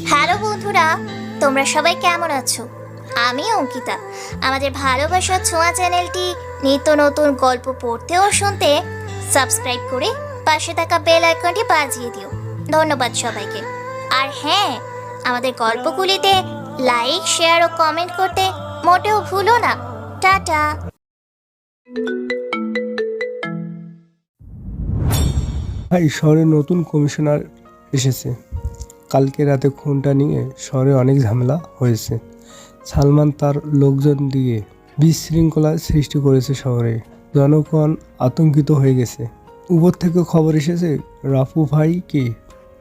Hello বন্ধুরা, তোমরা সবাই কেমন আছো? আমি অঙ্কিতা। আমাদের ভালোবাসার ছোঁয়া চ্যানেলটি নিত্য নতুন গল্প পড়তে ও শুনতে সাবস্ক্রাইব করে পাশে থাকা বেল আইকনটি বাজিয়ে দিও। ধন্যবাদ সবাইকে। আর হ্যাঁ, আমাদের গল্পগুলিতে লাইক, শেয়ার ও কমেন্ট করতে মোটেও ভুলো না। টাটা। ভাই, শহরে নতুন কমিশনার এসেছে। কালকে রাতে খুনটা নিয়ে শহরে অনেক ঝামেলা হয়েছে। সালমান তার লোকজন দিয়ে বিশৃঙ্খলা সৃষ্টি করেছে শহরে। জনগণ আতঙ্কিত হয়ে গেছে। উপর থেকে খবর এসেছে রাফু ভাইকে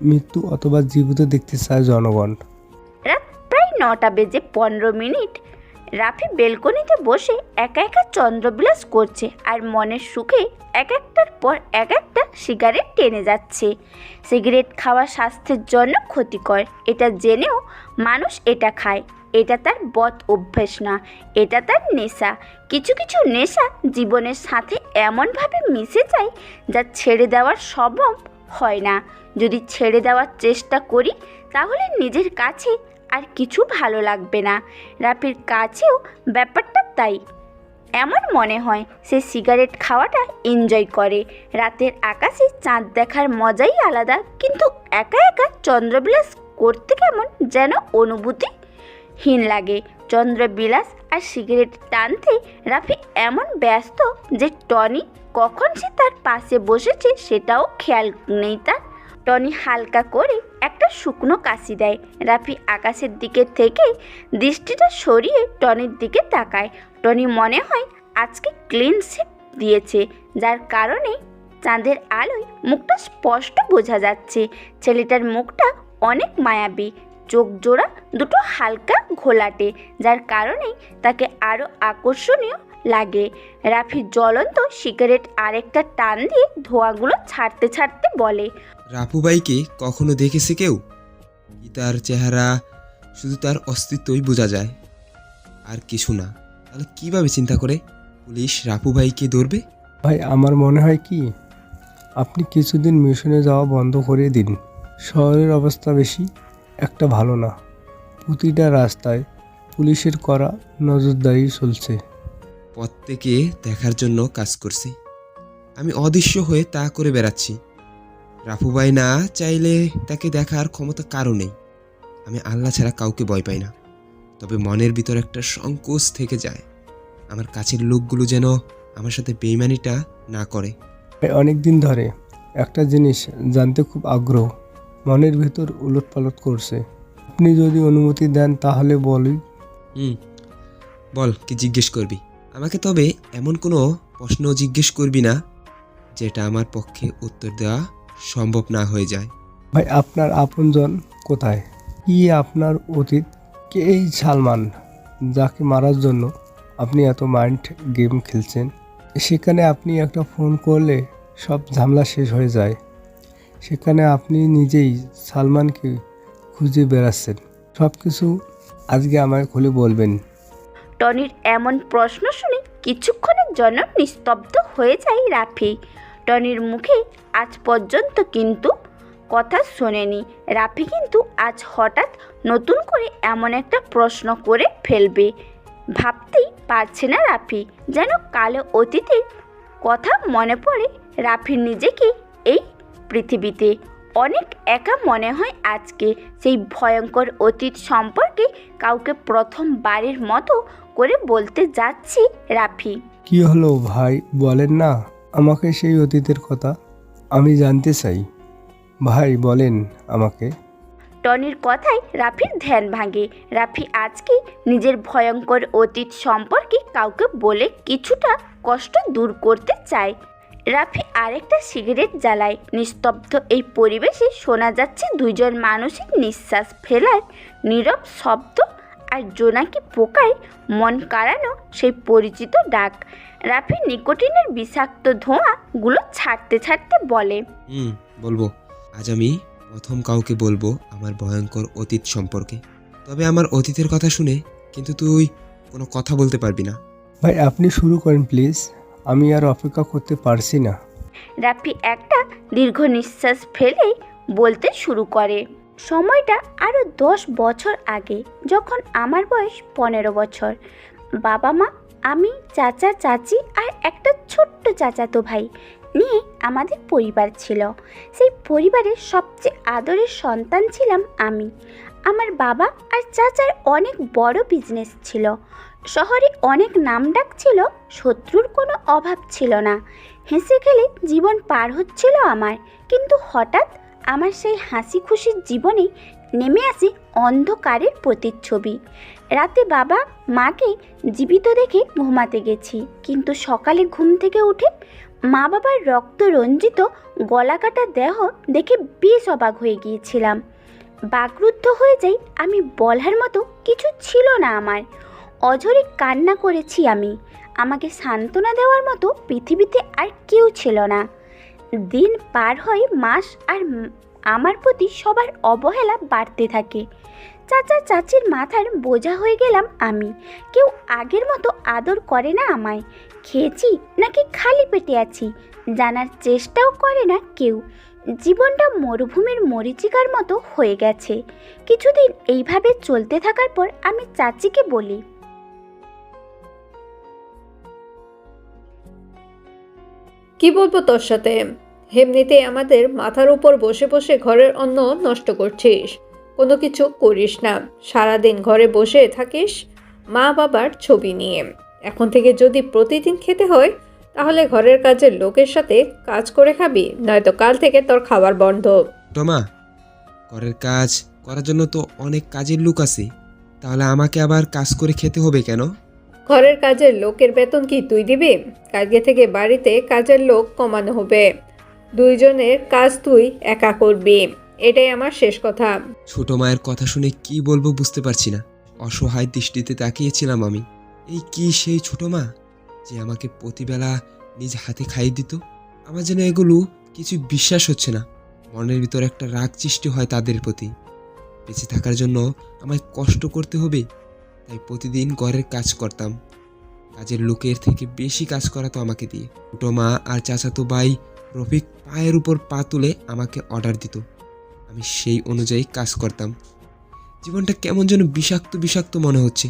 মৃত্যু অথবা জীবিত দেখতে চায় জনগণ। রাত প্রায় 9:15 রাফি বেলকনিতে বসে একা একা চন্দ্রবিলাস করছে আর মনের সুখে এক একটার পর এক একটা সিগারেট টেনে যাচ্ছে। সিগারেট খাওয়া স্বাস্থ্যের জন্য ক্ষতিকর, এটা জেনেও মানুষ এটা খায়। এটা তার বদ অভ্যেস না, এটা তার নেশা। কিছু কিছু নেশা জীবনের সাথে এমনভাবে মিশে যায় যা ছেড়ে দেওয়ার সম্ভব হয় না। যদি ছেড়ে দেওয়ার চেষ্টা করি তাহলে নিজের কাছে আর কিছু ভালো লাগবে না। রাফির কাছেও ব্যাপারটা তাই। এমন মনে হয় সে সিগারেট খাওয়াটা এনজয় করে। রাতের আকাশে চাঁদ দেখার মজাই আলাদা, কিন্তু একা একা চন্দ্রবিলাস করতে কেমন যেন অনুভূতিহীন লাগে। চন্দ্রবিলাস আর সিগারেট টানতে রাফি এমন ব্যস্ত যে টনি কখন সে তার পাশে বসেছে সেটাও খেয়াল নেই তার। টনি হালকা করে একটা শুকনো কাশি দেয়। রাফি আকাশের দিকে থেকে দৃষ্টিটা সরিয়ে টনির দিকে তাকায়। টনি মনে হয় আজকে ক্লিন শেভ দিয়েছে, যার কারণে চাঁদের আলোয় মুখটা স্পষ্ট বোঝা যাচ্ছে। ছেলেটার মুখটা অনেক মায়াবী, চোখ জোড়া দুটো হালকা ঘোলাটে, যার কারণেই তাকে আরও আকর্ষণীয় লাগে। রাফি জ্বলন্ত সিগারেট আরেকটা টান দিয়ে ধোঁয়াগুলো ছাড়তে ছাড়তে বলে, রাফু ভাইকে কখনো দেখেছে কেউ? কি তার চেহারা, শুধু তার অস্তিত্বই বোঝা যায়, আর কিছু না। তাহলে কিভাবে চিন্তা করে পুলিশ রাফু ভাইকে ধরবে? ভাই, আমার মনে হয় কি আপনি কিছুদিন মিশনে যাওয়া বন্ধ করে দিন। শহরের অবস্থা বেশি একটা ভালো না। প্রতিটা রাস্তায় পুলিশের করা নজরদারি চলছে। পথ থেকে দেখার জন্য কাজ করছি, আমি অদৃশ্য হয়ে তা করে বেড়াচ্ছি। রাফু ভাই না চাইলে তাকে দেখার ক্ষমতা কারো নেই। আমি আল্লাহ ছাড়া কাউকে ভয় পাই না, তবে মনের ভিতর একটা সংকোচ থেকে যায়। আমার কাছের লোকগুলো যেন আমার সাথে বেইমানিটা না করে। ভাই, অনেক দিন ধরে একটা জিনিস জানতে খুব আগ্রহ, মনের ভেতর উলটপালট করছে। আপনি যদি অনুমতি দেন তাহলে বলি। বল, কি জিজ্ঞেস করবি আমাকে? তবে এমন কোনো প্রশ্ন জিজ্ঞেস করবি না যেটা আমার পক্ষে উত্তর দেওয়া সম্ভব না হয়ে যায়। ভাই, আপনার আপনজন কোথায়? কি আপনার অতীত? কে এই সালমান যাকে মারার জন্য আপনি এত মাইন্ড গেম খেলছেন? সেখানে আপনি একটা ফোন করলে সব ঝামেলা শেষ হয়ে যায়। সেখানে আপনি নিজেই সালমানকে খুঁজে বেড়াচ্ছেন। সব কিছু আজকে আমায় খুলে বলবেন। টনির এমন প্রশ্ন শুনে কিছুক্ষণের জন্য নিস্তব্ধ হয়ে যায় রাফি। টনির মুখে আজ পর্যন্ত কিন্তু কথা শোনেনি। রাফি কিন্তু আজ হঠাৎ নতুন করে এমন একটা প্রশ্ন করে ফেলবে ভাবতেই পারছে না রাফি। যেন কালো অতীতের কথা মনে পড়ে রাফির নিজেকে এই পৃথিবীতে অনেক একা মনে হয় আজকে। সেই ভয়ঙ্কর অতীত সম্পর্কে কাউকে প্রথমবারের মতো করে বলতে যাচ্ছি রাফি। কি হলো ভাই, বলেন না আমাকে সেই অতীতের কথা। আমি জানতে চাই ভাই, বলেন আমাকে। টনির কথায় রাফির ধ্যান ভাঙে। রাফি আজকে নিজের ভয়ঙ্কর অতীত সম্পর্কে কাউকে বলে কিছুটা কষ্ট দূর করতে চায়। রাফি আরেকটা সিগারেট জ্বালায়। নিস্তব্ধ এই পরিবেশে শোনা যাচ্ছে দুইজন মানুষের নিঃশ্বাস ফেলার নীরব শব্দ আর জোনাকি পোকায় মন কাড়ানো সেই পরিচিত ডাক। রাফি নিকোটিনের বিষাক্ত ধোঁয়াগুলো ছাড়তে ছাড়তে বলে, বলবো। আজ আমি প্রথম কাউকে বলবো আমার ভয়ঙ্কর অতীত সম্পর্কে। তবে আমার অতীতের কথা শুনে কিন্তু তুই কোনো কথা বলতে পারবি না। ভাই, আপনি শুরু করেন প্লিজ, আমি আর অপেক্ষা করতে পারছি না। রাফি একটা দীর্ঘ নিঃশ্বাস ফেলে বলতে শুরু করে, সময়টা আরও 10 বছর আগে, যখন আমার বয়স 15 বছর। বাবা মা, আমি, চাচা চাচি আর একটা ছোট্ট চাচাতো ভাই নিয়ে আমাদের পরিবার ছিল। সেই পরিবারের সবচেয়ে আদরের সন্তান ছিলাম আমি। আমার বাবা আর চাচার অনেক বড় বিজনেস ছিল, শহরে অনেক নামডাক ছিল, শত্রুর কোনো অভাব ছিল না। হেসে খেলে জীবন পার হচ্ছিল আমার। কিন্তু হঠাৎ আমার সেই হাসি খুশির জীবনে নেমে আসে অন্ধকারের প্রতিচ্ছবি। রাতে বাবা মাকে জীবিত দেখে ঘুমাতে গেছি, কিন্তু সকালে ঘুম থেকে উঠে মা বাবার রক্ত রঞ্জিত গলাকাটা দেহ দেখে বেশ অবাক হয়ে গিয়েছিলাম। বাকরুদ্ধ হয়ে যাই আমি, বলার মতো কিছু ছিল না আমার। অঝরে কান্না করেছি আমি। আমাকে সান্ত্বনা দেওয়ার মতো পৃথিবীতে আর কেউ ছিল না। দিন পার হয় মাস, আর আমার প্রতি সবার অবহেলা বাড়তে থাকে। চাচা চাচির মাথার বোঝা হয়ে গেলাম আমি। কেউ আগের মতো আদর করে না আমায়। খেয়েছি নাকি খালি পেটে আছি জানার চেষ্টাও করে না কেউ। জীবনটা মরুভূমির মরীচিকার মতো হয়ে গেছে। কিছুদিন এইভাবে চলতে থাকার পর আমি চাচিকে বলি, কি বলবো তোর সাথে? এমনিতে আমাদের মাথার উপর বসে বসে ঘরের অন্ন নষ্ট করছিস, কোনো কিছু করিস না, সারাদিন ঘরে বসে থাকিস মা বাবার ছবি নিয়ে। এখন থেকে যদি প্রতিদিন খেতে হয় তাহলে ঘরের কাজের লোকের সাথে কাজ করে খাবি, নয়তো কাল থেকে তোর খাবার বন্ধ। টমা, ঘরের কাজ করার জন্য তো অনেক কাজের লোক আছে, তাহলে আমাকে আবার কাজ করে খেতে হবে কেন? ঘরের কাজের লোকের বেতন কি তুই দিবি? কালকে থেকে বাড়িতে কাজের লোক কমানো হবে, দুইজনের কাজ তুই একা করবি, এটাই আমার শেষ কথা। ছোট মায়ের কথা শুনে কি বলবো বুঝতে পারছি না। অসহায় দৃষ্টিতে তাকিয়েছিলাম আমি। এই কি সেই ছোট মা যে আমাকে প্রতিবেলা নিজ হাতে খাইয়ে দিত? আমার যেন এগুলো কিছু বিশ্বাস হচ্ছে না। মনের ভিতর একটা রাগ সৃষ্টি হয় তাদের প্রতি। বেঁচে থাকার জন্য আমায় কষ্ট করতে হবে, তাই প্রতিদিন ঘরের কাজ করতাম। কাজের লোকের থেকে বেশি কাজ করাতো আমাকে দিয়ে। ছোট মা আর চাচাতো ভাই রফিক পায়ের উপর পা তুলে আমাকে অর্ডার দিত, আমি সেই অনুযায়ী কাজ করতাম। জীবনটা কেমন যেন বিষাক্ত বিষাক্ত মনে হচ্ছে।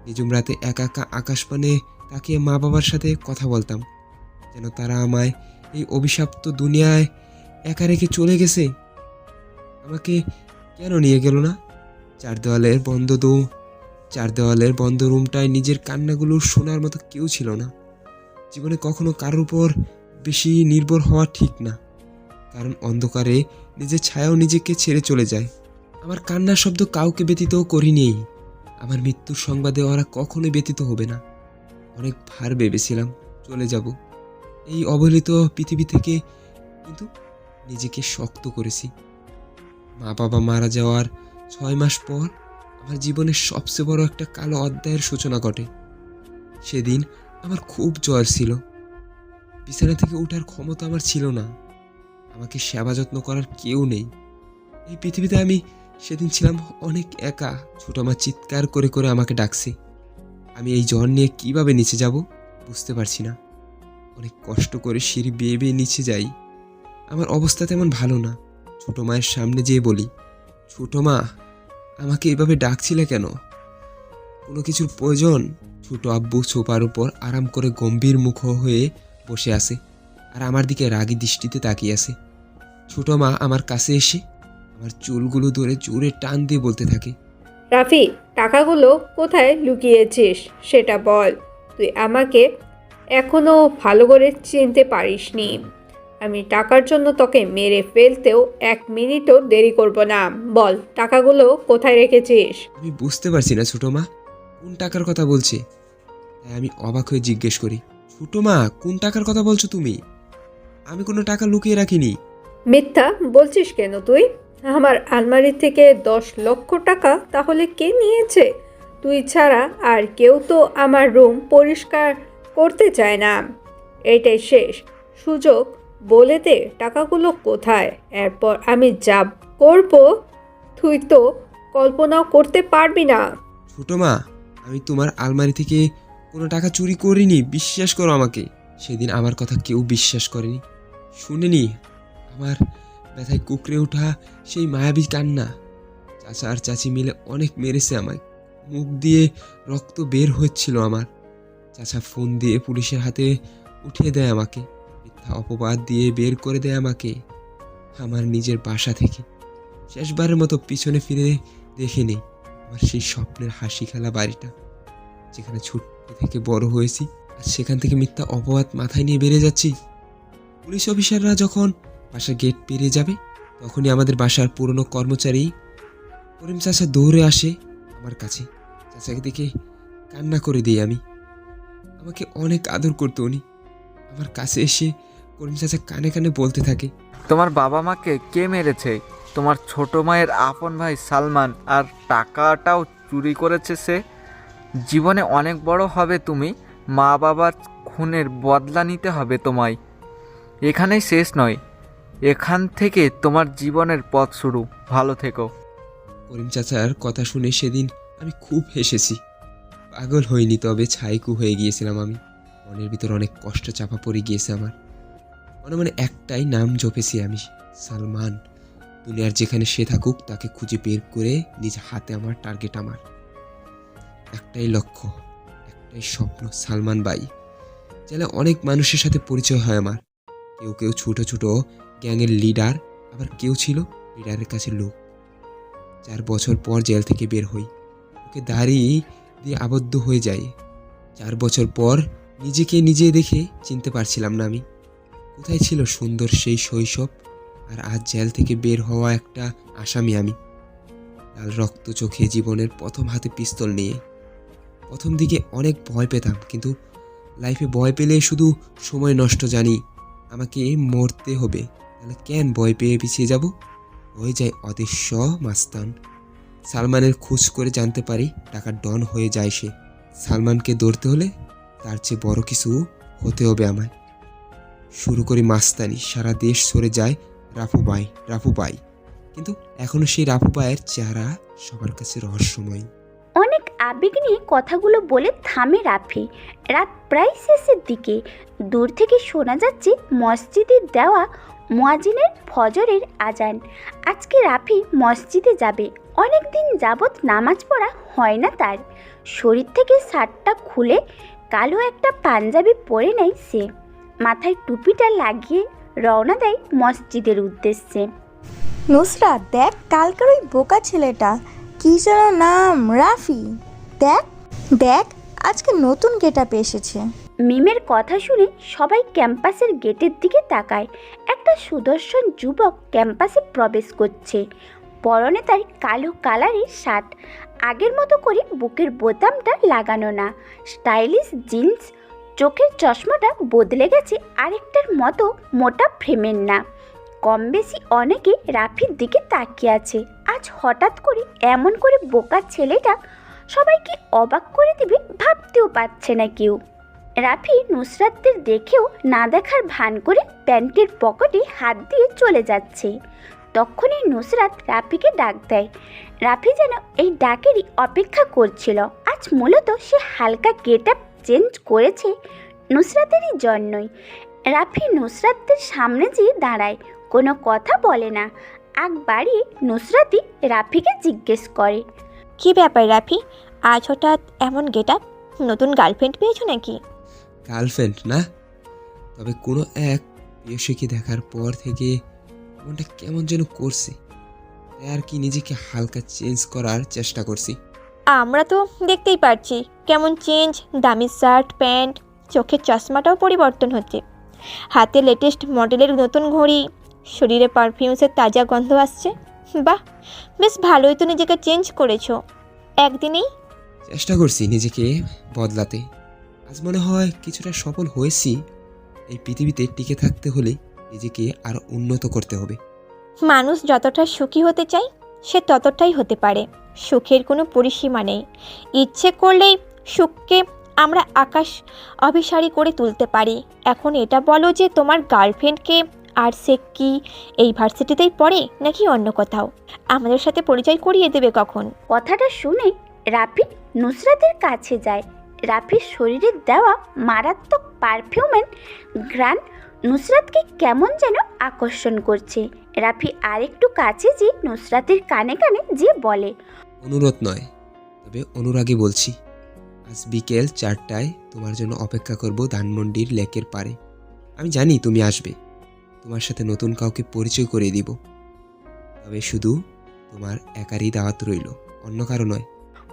নিঝুম রাতে একা একা আকাশপানে তাকিয়ে মা বাবার সাথে কথা বলতাম, যেন তারা আমায় এই অভিশপ্ত দুনিয়ায় একা রেখে চলে গেছে। আমাকে কেন নিয়ে গেল না? চার দেওয়ালের বন্ধ রুমটায় নিজের কান্নাগুলো শোনার মতো কেউ ছিল না। জীবনে কখনো কারোর উপর বেশি নির্ভর হওয়া ঠিক না, কারণ অন্ধকারে নিজের ছায়াও নিজেকে ছেড়ে চলে যায়। আমার কান্নার শব্দ কাউকে ব্যতীত করিনি। আমার মৃত্যুর সংবাদে ওরা কখনোই ব্যতীত হবে না। অনেক ভার ভেবেছিলাম চলে যাব এই অবহেলিত পৃথিবী থেকে, কিন্তু নিজেকে শক্ত করেছি। মা বাবা মারা যাওয়ার 6 মাস পর আমার জীবনের সবচেয়ে বড় একটা কালো অধ্যায়ের সূচনা ঘটে। সেদিন আমার খুব জ্বর ছিল, বিছানা থেকে ওঠার ক্ষমতা আমার ছিল না। আমাকে সেবা যত্ন করার কেউ নেই। এই পৃথিবীতে আমি সেদিন ছিলাম অনেক একা। ছোট মা চিৎকার করে করে আমাকে ডাকছে। আমি এই জ্বর নিয়ে কিভাবে নিচে যাব বুঝতে পারছি না। অনেক কষ্ট করে সিঁড়ি বেয়ে বেয়ে নিচে যাই। আমার অবস্থা তেমন ভালো না। ছোট মায়ের সামনে যেয়ে বলি, ছোট মা, আমাকে এভাবে ডাকছিলে কেন? কোনো কিছুর প্রয়োজন? ছোট আব্বু সোফার উপর আরাম করে গম্ভীর মুখ হয়ে বসে আছে আর আমার দিকে রাগী দৃষ্টিতে তাকিয়ে আছে। ছোট মা আমার কাছে এসে আমার চুলগুলো ধরে জোরে টান দিয়ে বলতে থাকে, রাফি, টাকাগুলো কোথায় লুকিয়েছিস সেটা বল। তুই আমাকে এখনো ভালো করে চিনতে পারিসনি। আমি টাকার জন্য তোকে মেরে ফেলতেও 1 মিনিটও দেরি করব না। বল, টাকাগুলো কোথায় রেখেছিস? আমি বুঝতে পারছি না ছোট মা কোন টাকার কথা বলছে। তাই আমি অবাক হয়ে জিজ্ঞেস করি, ছোট মা, কোন টাকার কথা বলছো তুমি? আমি কোনো টাকা লুকিয়ে রাখিনি। মিথ্যা বলছিস কেন তুই? আমার আলমারি থেকে 10 লক্ষ টাকা তাহলে কে নিয়েছে? তুই ছাড়া আর কেউ তো আমার রুম পরিষ্কার করতে চায় না। এটাই শেষ সুযোগ, বলে দে টাকাগুলো কোথায়। এরপর আমি যা করব তুই তো কল্পনাও করতে পারবি না। ছোট মা, আমি তোমার আলমারি থেকে কোনো টাকা চুরি করিনি, বিশ্বাস করো আমাকে। সেদিন আমার কথা কেউ বিশ্বাস করেনি, শুনেনি। আমার ব্যথায় কুকড়ে ওঠা সেই মায়াবী কান্না। চাচা আর চাচি মিলে অনেক মেরেছে আমায়, মুখ দিয়ে রক্ত বের হচ্ছিল আমার। চাচা ফোন দিয়ে পুলিশের হাতে উঠিয়ে দেয় আমাকে, মিথ্যা অপবাদ দিয়ে বের করে দেয় আমাকে আমার নিজের বাসা থেকে। শেষবারের মতো পিছনে ফিরে দেখে নেই আমার সেই স্বপ্নের হাসি খেলা বাড়িটা, যেখানে ছোট্ট থেকে বড় হয়েছি। আর সেখান থেকে মিথ্যা অপবাদ মাথায় নিয়ে বেড়ে যাচ্ছি। পুলিশ অফিসাররা যখন বাসার গেট পেরিয়ে যাবে, তখনই আমাদের বাসার পুরনো কর্মচারী করিম চাচা দৌড়ে আসে আমার কাছে। চাচাকে দেখে কান্না করে দিই আমি। আমাকে অনেক আদর করতো উনি। আমার কাছে এসে করিম চাচা কানে কানে বলতে থাকে, তোমার বাবা মাকে কে মেরেছে? তোমার ছোট মায়ের আপন ভাই সালমান, আর টাকাটাও চুরি করেছে সে। জীবনে অনেক বড় হবে তুমি, মা বাবার খুনের বদলা নিতে হবে তোমায়। এখানেই শেষ নয়, এখান থেকে তোমার জীবনের পথ শুরু। ভালো থেকো। করিম চাচার কথা শুনে সেদিন আমি খুব হেসেছি। পাগল হইনি, তবে ছাইকু হয়ে গিয়েছিলাম আমি। মনের ভিতর অনেক কষ্ট চাপা পড়ে গিয়েছে আমার। মনে মনে একটাই নাম জপেছি আমি, সালমান। দুনিয়ার যেখানে সে থাকুক তাকে খুঁজে বের করে নিজ হাতে আমার টার্গেট। আমার একটাই লক্ষ্য, একটাই স্বপ্ন, সালমান ভাই। জেলে অনেক মানুষের সাথে পরিচয় হয় আমার। কেউ কেউ ছোট ছোট গ্যাংয়ের লিডার, আবার কেউ ছিল লিডারের কাছে লোক। 4 বছর পর জেল থেকে বের হই, ওকে দাড়ি দিয়ে আবদ্ধ হয়ে যায়। 4 বছর পর নিজেকে নিজে দেখে চিনতে পারছিলাম না আমি। কোথায় ছিল সুন্দর সেই শৈশব, আর আজ জেল থেকে বের হওয়া একটা আসামি আমি। লাল রক্ত চোখে, জীবনের প্রথম হাতে পিস্তল নিয়ে। প্রথম দিকে অনেক ভয় পেতাম, কিন্তু লাইফে ভয় পেলে শুধু সময় নষ্ট। জানি আমাকে মরতে হবে, তাহলে কেন ভয় পেয়ে পিছিয়ে যাব? হয়ে যায় অদৃশ্য মাস্তান। সালমানের খোঁজ করে জানতে পারি টাকার ডন হয়ে যায় সে। সালমানকে ধরতে হলে তার চেয়ে বড় কিছু হতে হবে আমায়। শুরু করি মাস্তানি, সারা দেশ সরে যায় রাফু ভাই। কিন্তু এখনো সেই রাফু ভাইয়ের চেহারা সবার কাছে রহস্যময়। অনেক আবেগ নিয়ে কথাগুলো বলে থামে রাফি। রাত প্রায় শেষের দিকে। দূর থেকে শোনা যাচ্ছে মসজিদের দেওয়া মুয়াজ্জিনের ফজরের আজান। আজকে রাফি মসজিদে যাবে। অনেক দিন যাবৎ নামাজ পড়া হয় না তার। শরীর থেকে শার্টটা খুলে কালো একটা পাঞ্জাবি পরে নেয় সে। মাথায় টুপিটা লাগিয়ে রওনা দেয় মসজিদের উদ্দেশ্যে। নুসরাত, দেখ কালকের ওই বোকা ছেলেটা, কি যেন নাম, রাফি। দেখ দেখ আজকে নতুন গেটআপে এসেছে। মিমের কথা শুনে সবাই ক্যাম্পাসের গেটের দিকে তাকায়। একটা সুদর্শন যুবক ক্যাম্পাসে প্রবেশ করছে। পরনে তার কালো কালারের শার্ট, আগের মতো করে বুকের বোতামটা লাগানো না, স্টাইলিশ জিন্স। চোখের চশমাটা বদলে গেছে আরেকটার মতো মোটা ফ্রেমের না। কম বেশি অনেকে রাফির দিকে তাকিয়ে আছে। আজ হঠাৎ করে এমন করে বোকা ছেলেটা সবাইকে অবাক করে দিবে ভাবতেও পারছে না কেউ। রাফি নুসরাতদের দেখেও না দেখার ভান করে প্যান্টের পকেটে হাত দিয়ে চলে যাচ্ছে। তখনই নুসরাত রাফিকে ডাক দেয়। রাফি যেন এই ডাকেরই অপেক্ষা করছিল। আজ মূলত সে হালকা গেটআপ চেঞ্জ করেছে নুসরাতেরই জন্যই। রাফি নুসরাতদের সামনে যেয়ে দাঁড়ায়, কোনো কথা বলে না। আগ বাড়িয়ে নুসরাতই রাফিকে জিজ্ঞেস করে, কি ব্যাপার রাফি, আজ হঠাৎ এমন গেটআপ? নতুন গার্লফ্রেন্ড পেয়েছো নাকি? গার্লফ্রেন্ড না, তবে কোনো এক প্রিয়সীকে দেখার পর থেকে মনটা কেমন যেন করছে, তাই আর কি নিজেকে হালকা চেঞ্জ করার চেষ্টা করছি। আমরা তো দেখতেই পারছি কেমন চেঞ্জ, দামি শার্ট প্যান্ট, চোখের চশমাটাও পরিবর্তন হচ্ছে, হাতে লেটেস্ট মডেলের নতুন ঘড়ি, শরীরে পারফিউমসের তাজা গন্ধ আসছে। বাহ, বেশ ভালোই তো নিজেকে চেঞ্জ করেছো একদিনেই। চেষ্টা করছি নিজেকে বদলাতে। আজ মনে হয় কিছুটা সফল হয়েছি। এই পৃথিবীতে টিকে থাকতে হলে নিজেকে আরও উন্নত করতে হবে। মানুষ যতটা সুখী হতে চায় সে ততটাই হতে পারে। সুখের কোনো পরিসীমা নেই। ইচ্ছে করলেই সুখকে আমরা আকাশ অভিসারী করে তুলতে পারি। এখন এটা বলো যে তোমার গার্লফ্রেন্ডকে, আর সে কি এই ভার্সিটিতেই পড়ে নাকি অন্য কোথাও? আমাদের সাথে পরিচয় করিয়ে দেবে কখন? কথাটা শুনে রাফি নুসরাতের কাছে যায়। রাফির শরীরে দেওয়া মারাত্মক পারফিউমের ঘ্রাণ নুসরাতকে কেমন যেন আকর্ষণ করছে। রাফি আরেকটু কাছে যে নুসরাতের কানে কানে যে বলে, অনুরোধ নয়, তবে অনুরাগে বলছি। আজ বিকেল 4টায় তোমার জন্য অপেক্ষা করব ধানমন্ডির লেকের পাড়ে। আমি জানি তুমি আসবে। তোমার সাথে নতুন কাউকে পরিচয় করিয়ে দিব। তবে শুধু তোমার একারই দাওয়াত রইল, অন্য কারো নয়।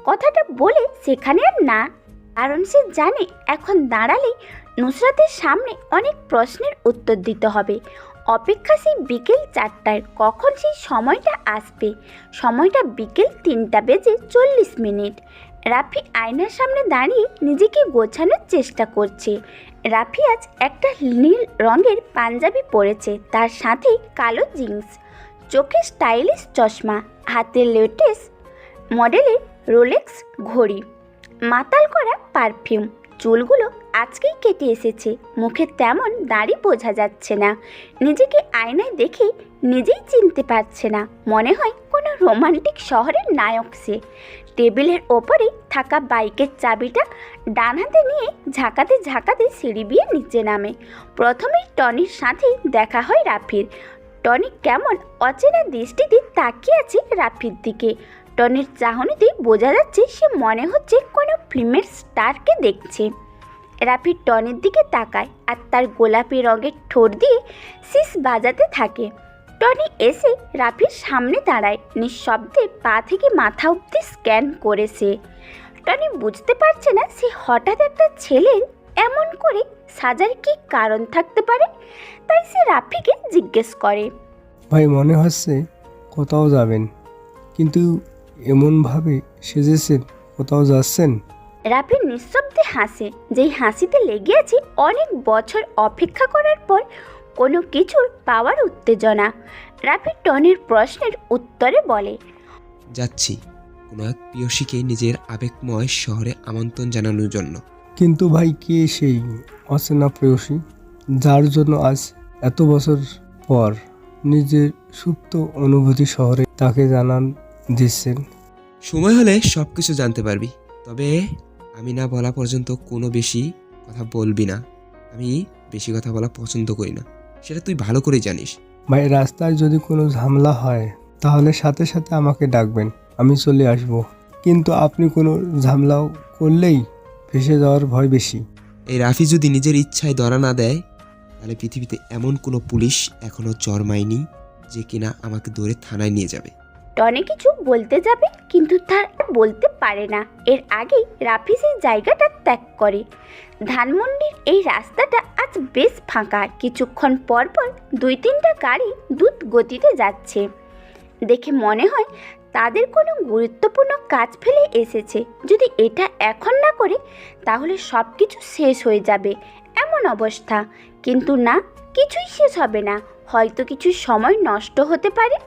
কথাটা বলে সেখানে আর না, কারণ সে জানে এখন দাঁড়ালেই নুসরাতের সামনে অনেক প্রশ্নের উত্তর দিতে হবে। অপেক্ষা সেই বিকেল 4টায়। কখন সেই সময়টা আসবে? সময়টা বিকেল 3:40। রাফি আয়নার সামনে দাঁড়িয়ে নিজেকে গোছানোর চেষ্টা করছে। রাফি আজ একটা নীল রঙের পাঞ্জাবি পরেছে, তার সাথে কালো জিন্স, চোখে স্টাইলিশ চশমা, হাতে লেটেস্ট মডেলের রোলেক্স ঘড়ি, মাতাল করা পারফিউম। চুলগুলো আজকেই কেটে এসেছে, মুখে তেমন দাড়ি বোঝা যাচ্ছে না। নিজেকে আয়নায় দেখে নিজেই চিনতে পারছে না, মনে হয় কোনো রোমান্টিক শহরের নায়ক সে। টেবিলের ওপরে থাকা বাইকের চাবিটা ডান হাতে নিয়ে ঝাঁকাতে ঝাঁকাতে সিঁড়ি বেয়ে নিচে নামে। প্রথমেই টনির সাথে দেখা হয় রাফির। টনি কেমন অচেনা দৃষ্টিতে তাকিয়ে আছে রাফির দিকে। টনির চাহনিতে বোঝা যাচ্ছে সে মনে হচ্ছে কোনো ফিল্মের স্টারকে দেখছে। রাফি টনির দিকে তাকায় আর তার গোলাপি রঙের ঠোঁট দিয়ে শিস বাজাতে থাকে। টনি এসে রাফির সামনে দাঁড়ায়, নিঃশব্দে পা থেকে মাথা অবধি স্ক্যান করেছে। টনি বুঝতে পারছে না সে হঠাৎ একটা ছেলের এমন করে সাজার কি কারণ থাকতে পারে, তাই সে রাফিকে জিজ্ঞেস করে, ভাই মনে হচ্ছে কোথাও যাবেন, কিন্তু এমনভাবে সেজেছেন কোথাও যাচ্ছেন? রাফি নিঃশব্দে হাসে, যেই হাসিতে লেগে আছে অনেক বছর অপেক্ষা করার পর কোনো কিছুর পাওয়ার উত্তেজনা। রাফি টনির প্রশ্নের উত্তরে বলে, যাচ্ছি কোনো এক প্রিয়সীকে নিজের আবেগময় শহরে আমন্ত্রণ জানানোর জন্য। কিন্তু ভাই কে সেই অচেনা প্রেয়সী যার জন্য আজ এত বছর পর নিজের সুপ্ত অনুভূতি শহরে তাকে জানান দিচ্ছেন? সময় হলে সব কিছু জানতে পারবি, তবে আমি না বলা পর্যন্ত কোনো বেশি কথা বলবি না। আমি বেশি কথা বলা পছন্দ করি না, সেটা তুই ভালো করে জানিস। ভাই রাস্তায় যদি কোনো ঝামেলা হয় তাহলে সাথে সাথে আমাকে ডাকবেন, আমি চলে আসব। কিন্তু আপনি কোনো ঝামেলাও করলেই ফেঁসে যাওয়ার ভয় বেশি। এই রাফি যদি নিজের ইচ্ছায় ধরা না দেয়, তাহলে পৃথিবীতে এমন কোনো পুলিশ এখনও জন্মায়নি যে কিনা আমাকে ধরে থানায় নিয়ে যাবে। টনি কিছু বলতে যাবে কিন্তু তার বলতে পারে না। এর আগেই রাফি সেই জায়গাটা ত্যাগ করে। ধানমন্ডির এই রাস্তাটা আজ বেশ ফাঁকা। কিছুক্ষণ পর পর 2-3টা গাড়ি দ্রুত গতিতে যাচ্ছে। দেখে মনে হয় তাদের কোনো গুরুত্বপূর্ণ কাজ ফেলে এসেছে। যদি এটা এখন না করে তাহলে সব কিছু শেষ হয়ে যাবে এমন অবস্থা। কিন্তু না, কিছুই শেষ হবে না। হয়তো কিছু সময় নষ্ট হতে পারে।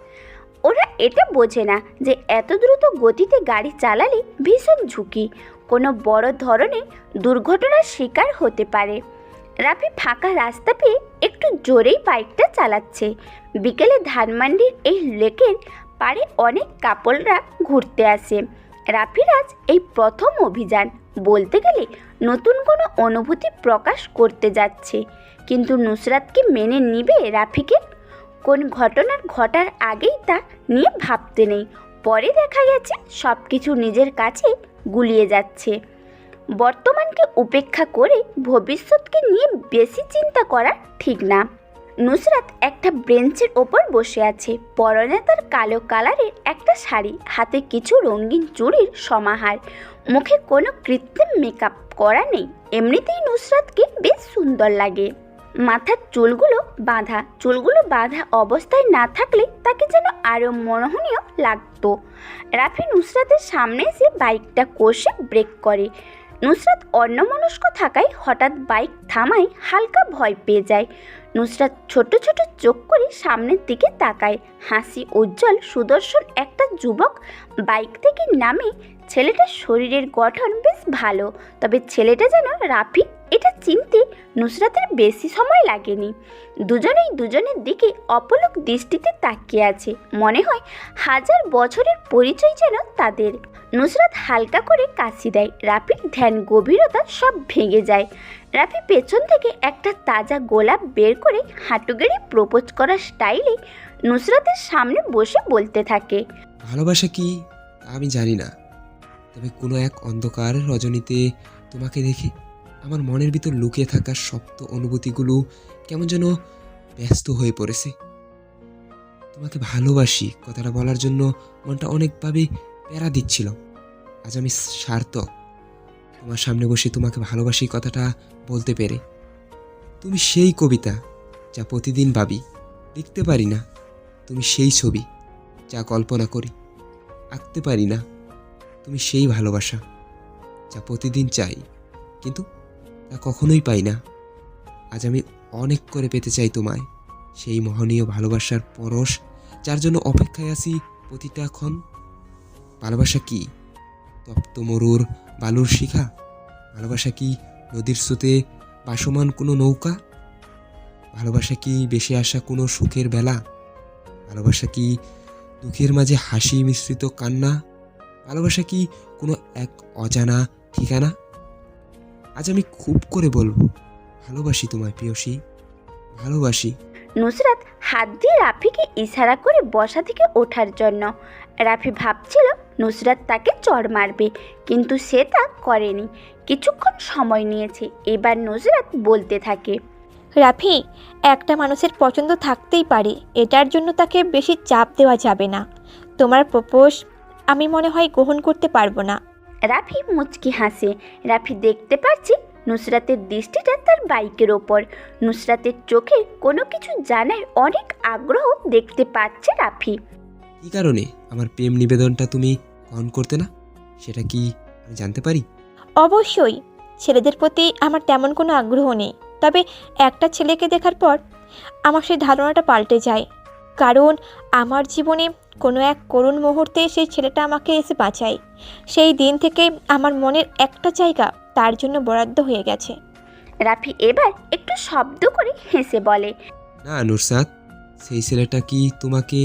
ওরা এটা বোঝে না যে এত দ্রুত গতিতে গাড়ি চালালে ভীষণ ঝুঁকি, কোনো বড় ধরনের দুর্ঘটনার শিকার হতে পারে। রাফি ফাঁকা রাস্তা পেয়ে একটু জোরেই বাইকটা চালাচ্ছে। বিকেলে ধানমন্ডির এই লেকের পাড়ে অনেক কাপলরা ঘুরতে আসে। রাফির আজ এই প্রথম অভিযান। বলতে গেলে নতুন কোনো অনুভূতি প্রকাশ করতে যাচ্ছে। কিন্তু নুসরাত কি মেনে নিবে রাফিকে? কোন ঘটনার ঘটার আগেই তা নিয়ে ভাবতে নেই। পরে দেখা গেছে সব কিছু নিজের কাছে গুলিয়ে যাচ্ছে। বর্তমানকে উপেক্ষা করে ভবিষ্যৎকে নিয়ে বেশি চিন্তা করা ঠিক না। নুসরাত একটা বেঞ্চের ওপর বসে আছে। পরনে তার কালো কালারের একটা শাড়ি, হাতে কিছু রঙিন চুড়ির সমাহার। মুখে কোনো কৃত্রিম মেকআপ করা নেই। এমনিতেই নুসরাতকে বেশ সুন্দর লাগে। মাথার চুলগুলো বাঁধা অবস্থায় না থাকলে তাকে যেন আরও মোহনীয় লাগতো। রাফি নুসরাতের সামনে এসে বাইকটা কষে ব্রেক করে। নুসরাত অন্যমনস্ক থাকায় হঠাৎ বাইক থামায় হালকা ভয় পেয়ে যায়। নুসরাত ছোট ছোট চোখ করে সামনের দিকে তাকায়। হাসি উজ্জ্বল সুদর্শন একটা যুবক বাইক থেকে নামে। ছেলেটার শরীরের গঠন বেশ ভালো, তবে ছেলেটা যেন রাফি এটা চিনতে নুসরাতের বেশি সময় লাগেনি। দুজনেই দুজনের দিকে অপলক দৃষ্টিতে তাকিয়ে আছে। মনে হয় 1000 বছরের পরিচয় যেন তাদের। নুসরাত হালকা করে কাশি দেয়। রাফির ধ্যান গভীরতা সব ভেঙে যায়। রাফি পেছন থেকে একটা তাজা গোলাপ বের করে হাঁটু গেড়ে প্রপোজ করার স্টাইলে নুসরাতের সামনে বসে বলতে থাকে। ভালোবাসা কি তা আমি জানি না, তবে কোনো এক অন্ধকার রজনীতে তোমাকে দেখে আমার মনের ভিতর লুকিয়ে থাকা সপ্ত অনুভূতিগুলো কেমন যেন ব্যস্ত হয়ে পড়েছে। তোমাকে ভালোবাসি কথাটা বলার জন্য মনটা অনেকভাবে প্যারা দিচ্ছিল। আজ আমি সার্থক, তোমার সামনে বসে তোমাকে ভালোবাসি কথাটা বলতে পেরে। তুমি সেই কবিতা যা প্রতিদিন ভাবি, লিখতে পারি না। তুমি সেই ছবি যা কল্পনা করি, আঁকতে পারি না। তুমি সেই ভালোবাসা যা প্রতিদিন চাই, কিন্তু তা কখনোই পাই না। আজ আমি অনেক করে পেতে চাই তোমায়, সেই মহনীয় ভালোবাসার পরশ যার জন্য অপেক্ষায় আছি প্রতিটা ক্ষণ। ভালোবাসা কি তপ্ত মরুর বালুর শিখা? ভালোবাসা কি নদীর স্রোতে ভাসমান কোনো নৌকা? ভালোবাসা কি বেশি আসা কোনো সুখের বেলা? ভালোবাসা কি দুঃখের মাঝে হাসি মিশ্রিত কান্না? ভালোবাসা কি কোনো এক অজানা ঠিকানা? আজ আমি খুব করে বলবো, ভালোবাসি তোমায় প্রিয়সী, ভালোবাসি। নুসরাত হাত দিয়ে রাফিকে ইশারা করে বসা থেকে ওঠার জন্য। রাফি ভাবছিল নুসরাত তাকে চড় মারবে, কিন্তু সে তা করেনি। কিছুক্ষণ সময় নিয়েছে। এবার নুসরাত বলতে থাকে। রাফি, একটা মানুষের পছন্দ থাকতেই পারে, এটার জন্য তাকে বেশি চাপ দেওয়া যাবে না। তোমার প্রপোজ আমি মনে হয় গ্রহণ করতে পারবো না। রাফি মুচকি হাসে। রাফি দেখতে পারছে নুসরাতের দৃষ্টিটা তার বাইকের ওপর। নুসরাতের চোখে কোনো কিছু জানার অনেক আগ্রহ দেখতে পাচ্ছে রাফি। কী কারণে আমার প্রেম নিবেদনটা তুমি গ্রহণ করতে না, সেটা কি আমি জানতে পারি? অবশ্যই, ছেলেদের প্রতি আমার তেমন কোনো আগ্রহ নেই, তবে একটা ছেলেকে দেখার পর আমার সেই ধারণাটা পাল্টে যায়। কারণ আমার জীবনে কোনো এক করুণ মুহূর্তে সেই ছেলেটা আমাকে এসে বাঁচায়। সেই দিন থেকে আমার মনের একটা জায়গা তার জন্য বরাদ্দ হয়ে গেছে। রাফি এবার একটু শব্দ করে হেসে বলে। না নুসরাত, সেই ছেলেটা কি তোমাকে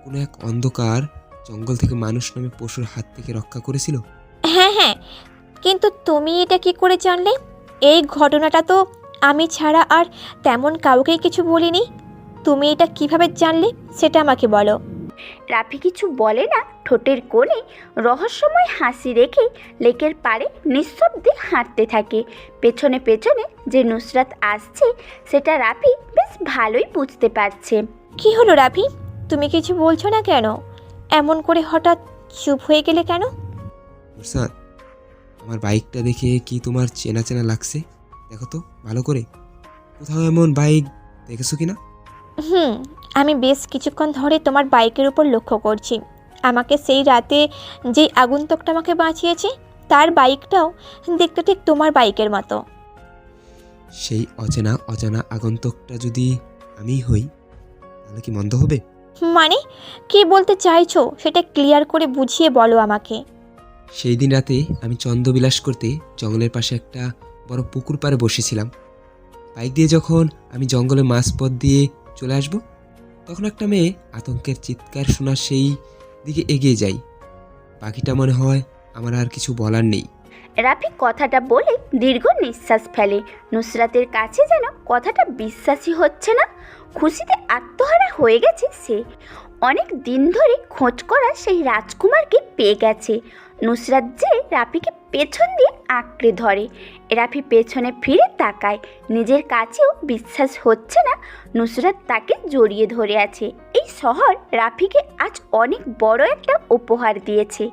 কোনো এক অন্ধকার জঙ্গল থেকে মানুষ নামে পশুর হাত থেকে রক্ষা করেছিল? হ্যাঁ হ্যাঁ, কিন্তু তুমি এটা কি করে জানলে? এই ঘটনাটা তো আমি ছাড়া আর তেমন কাউকেই কিছু বলিনি। তুমি এটা কিভাবে জানলে সেটা আমাকে বলো। রাফি কিছু বলে না। ঠোঁটের কোণে রহস্যময় হাসি রেখে লেকের পাড়ে নিঃশব্দে হাঁটতে থাকে। পেছনে পেছনে যে নুসরাত আসছে সেটা রাফি বেশ ভালোই বুঝতে পারছে। কি হলো রাফি, তুমি কিছু বলছো না কেন? এমন করে হঠাৎ চুপ হয়ে গেলে কেন? নুসরাত, আমার বাইকটা দেখে কি তোমার চেনা চেনা লাগছে? দেখো তো ভালো করে, কোথাও এমন বাইক দেখেছো কিনা? আমি বেশ কিছুক্ষণ ধরে তোমার বাইকের উপর লক্ষ্য করছি। আমাকে সেই রাতে যে আগন্তুকটা আমাকে বাঁচিয়েছে তার বাইকটাও দেখতে ঠিক তোমার বাইকের মতো। সেই অচেনা অজানা আগন্তুকটা যদি আমি হই, তাহলে কি মন্দ হবে? মানে কি বলতে চাইছো সেটা ক্লিয়ার করে বুঝিয়ে বলো আমাকে। সেই দিন রাতে আমি চন্দ্রবিলাস করতে জঙ্গলের পাশে একটা বড় পুকুর পাড়ে বসেছিলাম। বাইক দিয়ে যখন আমি জঙ্গলের মাঝপথ দিয়ে চলে আসব, তখন একটা মেয়ে আতঙ্কের চিৎকার শোনা সেই দিকে এগিয়ে যাই। বাকিটা মনে হয় আমার আর কিছু বলার নেই। রাফি কথাটা বলে দীর্ঘ নিঃশ্বাস ফেলে। নুসরাতের কাছে যেন কথাটা বিশ্বাসই হচ্ছে না। খুশিতে আত্মহারা হয়ে গেছে সে। অনেক দিন ধরে খোঁজ করা সেই রাজকুমারকে পেয়ে গেছে। নুসরাত যে রাফিকে পেছন দিয়ে আঁকড়ে ধরে। রাফি পেছনে ফিরে তাকায়। নিজের কাছেও বিশ্বাস হচ্ছে না নুসরাত তাকে জড়িয়ে ধরে আছে। এই শহর রাফিকে আজ অনেক বড় একটা উপহার দিয়েছে।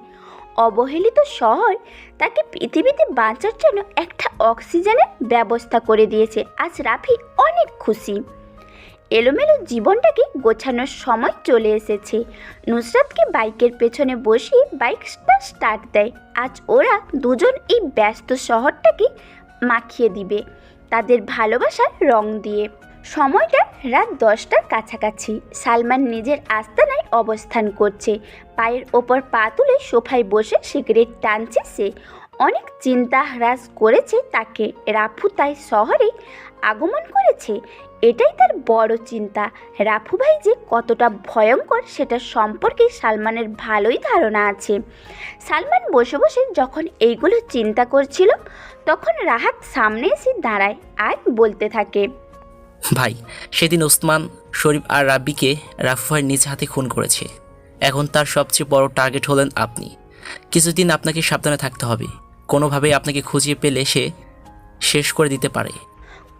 অবহেলিত শহর তাকে পৃথিবীতে বাঁচার জন্য একটা অক্সিজেনের ব্যবস্থা করে দিয়েছে। আজ রাফি অনেক খুশি। এলোমেলো জীবনটাকে গোছানোর সময় চলে এসেছে। নুসরাতকে বাইকের পেছনে বসিয়ে বাইকটা স্টার্ট দেয়। আজ ওরা দুজন এই ব্যস্ত শহরটাকে মাখিয়ে দিবে তাদের ভালোবাসার রং দিয়ে। সময়টা রাত 10টার কাছাকাছি। সালমান নিজের আস্তানায় অবস্থান করছে। পায়ের ওপর পা তুলে সোফায় বসে সিগারেট টানছে সে। অনেক চিন্তা হ্রাস করেছে তাকে। রাফু তাই শহরে আগমন করেছে। এটাই তার বড় চিন্তা। রাফু ভাই যে কতটা ভয়ঙ্কর সেটা সম্পর্কে সালমানের ভালোই ধারণা আছে। সালমান বসে বসে যখন এইগুলো চিন্তা করছিল তখন রাহাত সামনে এসে দাঁড়ায় আর বলতে থাকে, ভাই, সেদিন ওসমান, শরীফ আর রাব্বিকে রাফু ভাই নিজ হাতে খুন করেছে। এখন তার সবচেয়ে বড় টার্গেট হলেন আপনি। কিছুদিন আপনাকে সাবধানে থাকতে হবে। কোনোভাবেই আপনাকে খুঁজে পেলে সে শেষ করে দিতে পারে।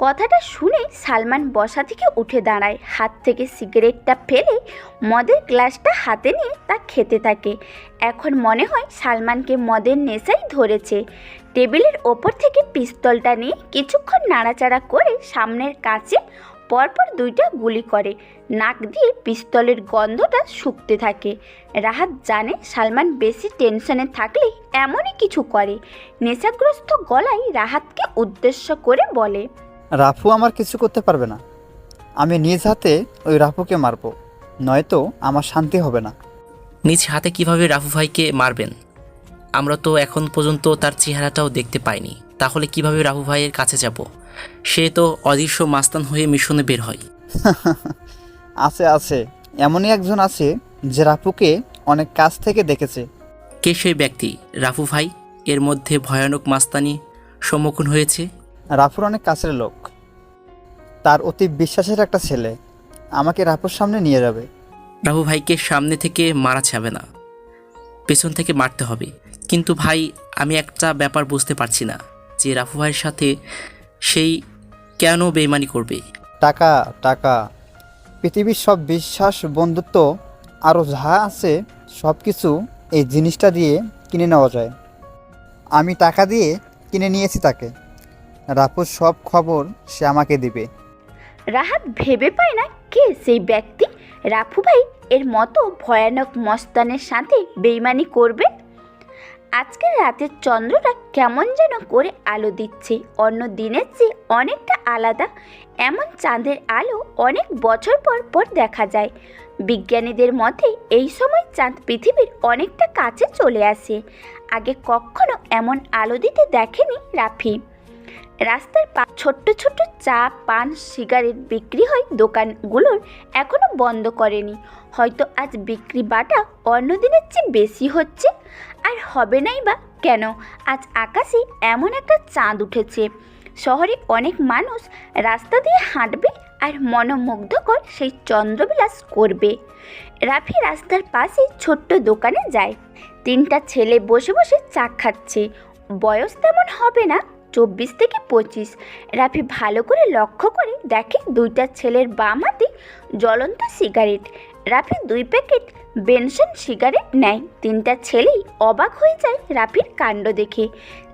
কথাটা শুনে সালমান বসা থেকে উঠে দাঁড়ায়, হাত থেকে সিগারেটটা ফেলে মদের গ্লাসটা হাতে নিয়ে তা খেতে থাকে। এখন মনে হয় সালমানকে মদের নেশাই ধরেছে। টেবিলের ওপর থেকে পিস্তলটা নিয়ে কিছুক্ষণ নাড়াচাড়া করে সামনের কাছে পরপর 2টা গুলি করে। নাক দিয়ে পিস্তলের গন্ধটা শুকতে থাকে। রাহাত জানে সালমান বেশি টেনশনে থাকলে এমনই কিছু করে। নেশাগ্রস্ত গলায় রাহাতকে উদ্দেশ্য করে বলে, রাফু আমার কিছু করতে পারবে না। আমি নিজ হাতে ওই রাফুকে মারবো, নয়তো আমার শান্তি হবে না। নিজ হাতে কিভাবে রাফু ভাইকে মারবেন? আমরা তো এখন পর্যন্ত তার চেহারাটাও দেখতে পাইনি। তাহলে কিভাবে রাফু ভাইয়ের কাছে যাব? সে তো অদৃশ্য মাস্তান হয়ে মিশনে বের হয়। আছে আছে, এমনই একজন আছে যে রাফুকে অনেক কাছ থেকে দেখেছে। কে সেই ব্যক্তি? রাফু ভাই এর মধ্যে ভয়ানক মাস্তানি সম্মুখীন হয়েছে। রাফুর অনেক কাছের লোক, তার অতি বিশ্বাসের একটা ছেলে আমাকে রাফুর সামনে নিয়ে যাবে। রাফু ভাইকে সামনে থেকে মারা যাবে না, পেছন থেকে মারতে হবে। কিন্তু ভাই, আমি একটা ব্যাপার বুঝতে পারছি না যে রাফু ভাইয়ের সাথে সেই কেন বেইমানি করবে। টাকা টাকা, পৃথিবীর সব বিশ্বাস, বন্ধুত্ব আরও যা আছে সব কিছু এই জিনিসটা দিয়ে কিনে নেওয়া যায়। আমি টাকা দিয়ে কিনে নিয়েছি তাকে। রাফুর সব খবর সে আমাকে দিবে। রাহাত ভেবে পায় না কে সেই ব্যক্তি রাফু ভাই এর মতো ভয়ানক মস্তানের সাথে বেইমানি করবে। আজকের রাতের চন্দ্রটা কেমন যেন করে আলো দিচ্ছে, অন্য দিনের চেয়ে অনেকটা আলাদা। এমন চাঁদের আলো অনেক বছর পর পর দেখা যায়। বিজ্ঞানীদের মতে এই সময় চাঁদ পৃথিবীর অনেকটা কাছে চলে আসে। আগে কখনো এমন আলো দিতে দেখেনি রাফি। রাস্তার ছোট্ট ছোট্ট চা, পান, সিগারেট বিক্রি হয় দোকানগুলোর এখনও বন্ধ করেনি। হয়তো আজ বিক্রি বাটা অন্য দিনের চেয়ে বেশি হচ্ছে। আর হবে নাই বা কেন, আজ আকাশে এমন একটা চাঁদ উঠেছে। শহরে অনেক মানুষ রাস্তা দিয়ে হাঁটবে আর মনোমুগ্ধকর সেই চন্দ্রবিলাস করবে। রাফি রাস্তার পাশে ছোট্ট দোকানে যায়। 3টা ছেলে বসে বসে চা খাচ্ছে। বয়স তেমন হবে না, 24 থেকে 25। রাফি ভালো করে লক্ষ্য করে দেখে 2টা ছেলের বাম হাতে জ্বলন্ত cigarette. Rafi 2 packet Benson cigarette নেয়। 3টা ছেলেই অবাক হয়ে যায় রাফির কাণ্ড দেখে।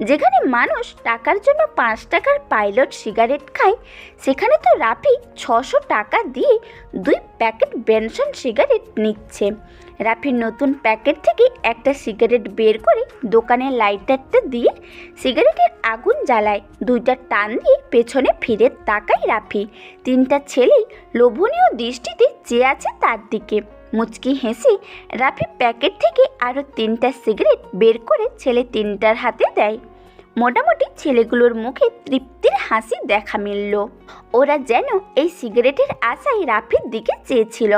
যেখানে মানুষ টাকার জন্য 5 টাকার পাইলট সিগারেট খায়, সেখানে তো রাফি 600 টাকা দিয়ে 2 প্যাকেট বেনসন সিগারেট নিচ্ছে। রাফির নতুন প্যাকেট থেকে একটা সিগারেট বের করে দোকানের লাইটারটা দিয়ে সিগারেটের আগুন জ্বালায়। 2টা টান দিয়ে পেছনে ফিরে তাকায় রাফি। 3টা ছেলেই লোভনীয় দৃষ্টিতে চেয়ে আছে তার দিকে। মুচকি হেসে রাফি প্যাকেট থেকে আরও 3টা সিগারেট বের করে ছেলে 3টার হাতে দেয়। মোটামুটি ছেলেগুলোর মুখে তৃপ্তির হাসি দেখা মিলল। ওরা যেন এই সিগারেটের আশায় রাফির দিকে চেয়েছিল।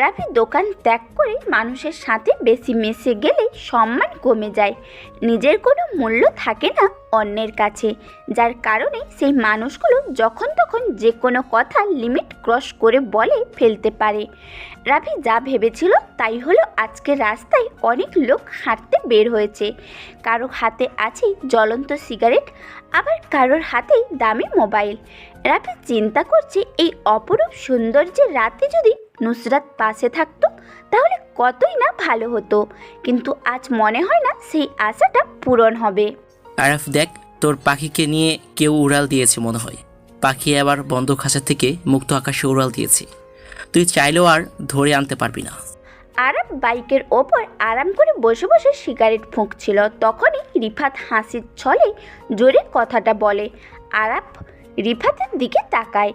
রাফি দোকান ত্যাগ করে মানুষের সাথে বেশি মিশে গেলে সম্মান কমে যায়। নিজের কোনো মূল্য থাকে না অন্যের কাছে, যার কারণে সেই মানুষগুলো যখন তখন যে কোনো কথা লিমিট ক্রস করে বলে ফেলতে পারে। রাফি যা ভেবেছিল তাই হলো, আজকে রাস্তায় অনেক লোক হাঁটতে বের হয়েছে। কারো হাতে আছে জ্বলন্ত সিগারেট, আবার কারোর হাতে দামি মোবাইল। রাফি চিন্তা করছে এই অপরূপ সৌন্দর্যের রাতে যদি নুসরাত পাশে থাকতো তাহলে কতই না ভালো হতো। কিন্তু আজ মনে হয় না সেই আশাটা পূরণ হবে। আরাফ, দেখ, তোর পাখিকে নিয়ে কেউ উড়াল দিয়েছে মনে হয়। পাখি আবার বন্ধ খাঁচা থেকে মুক্ত আকাশে উড়াল দিয়েছে। তুই চাইলেও আর ধরে আনতে পারবি না। আরাফ বাইকের ওপর আরাম করে বসে বসে সিগারেট ফুঁকছিল। তখনই রিফাত হাসির ছলে জোরে কথাটা বলে। আরাফ রিফাতের দিকে তাকায়,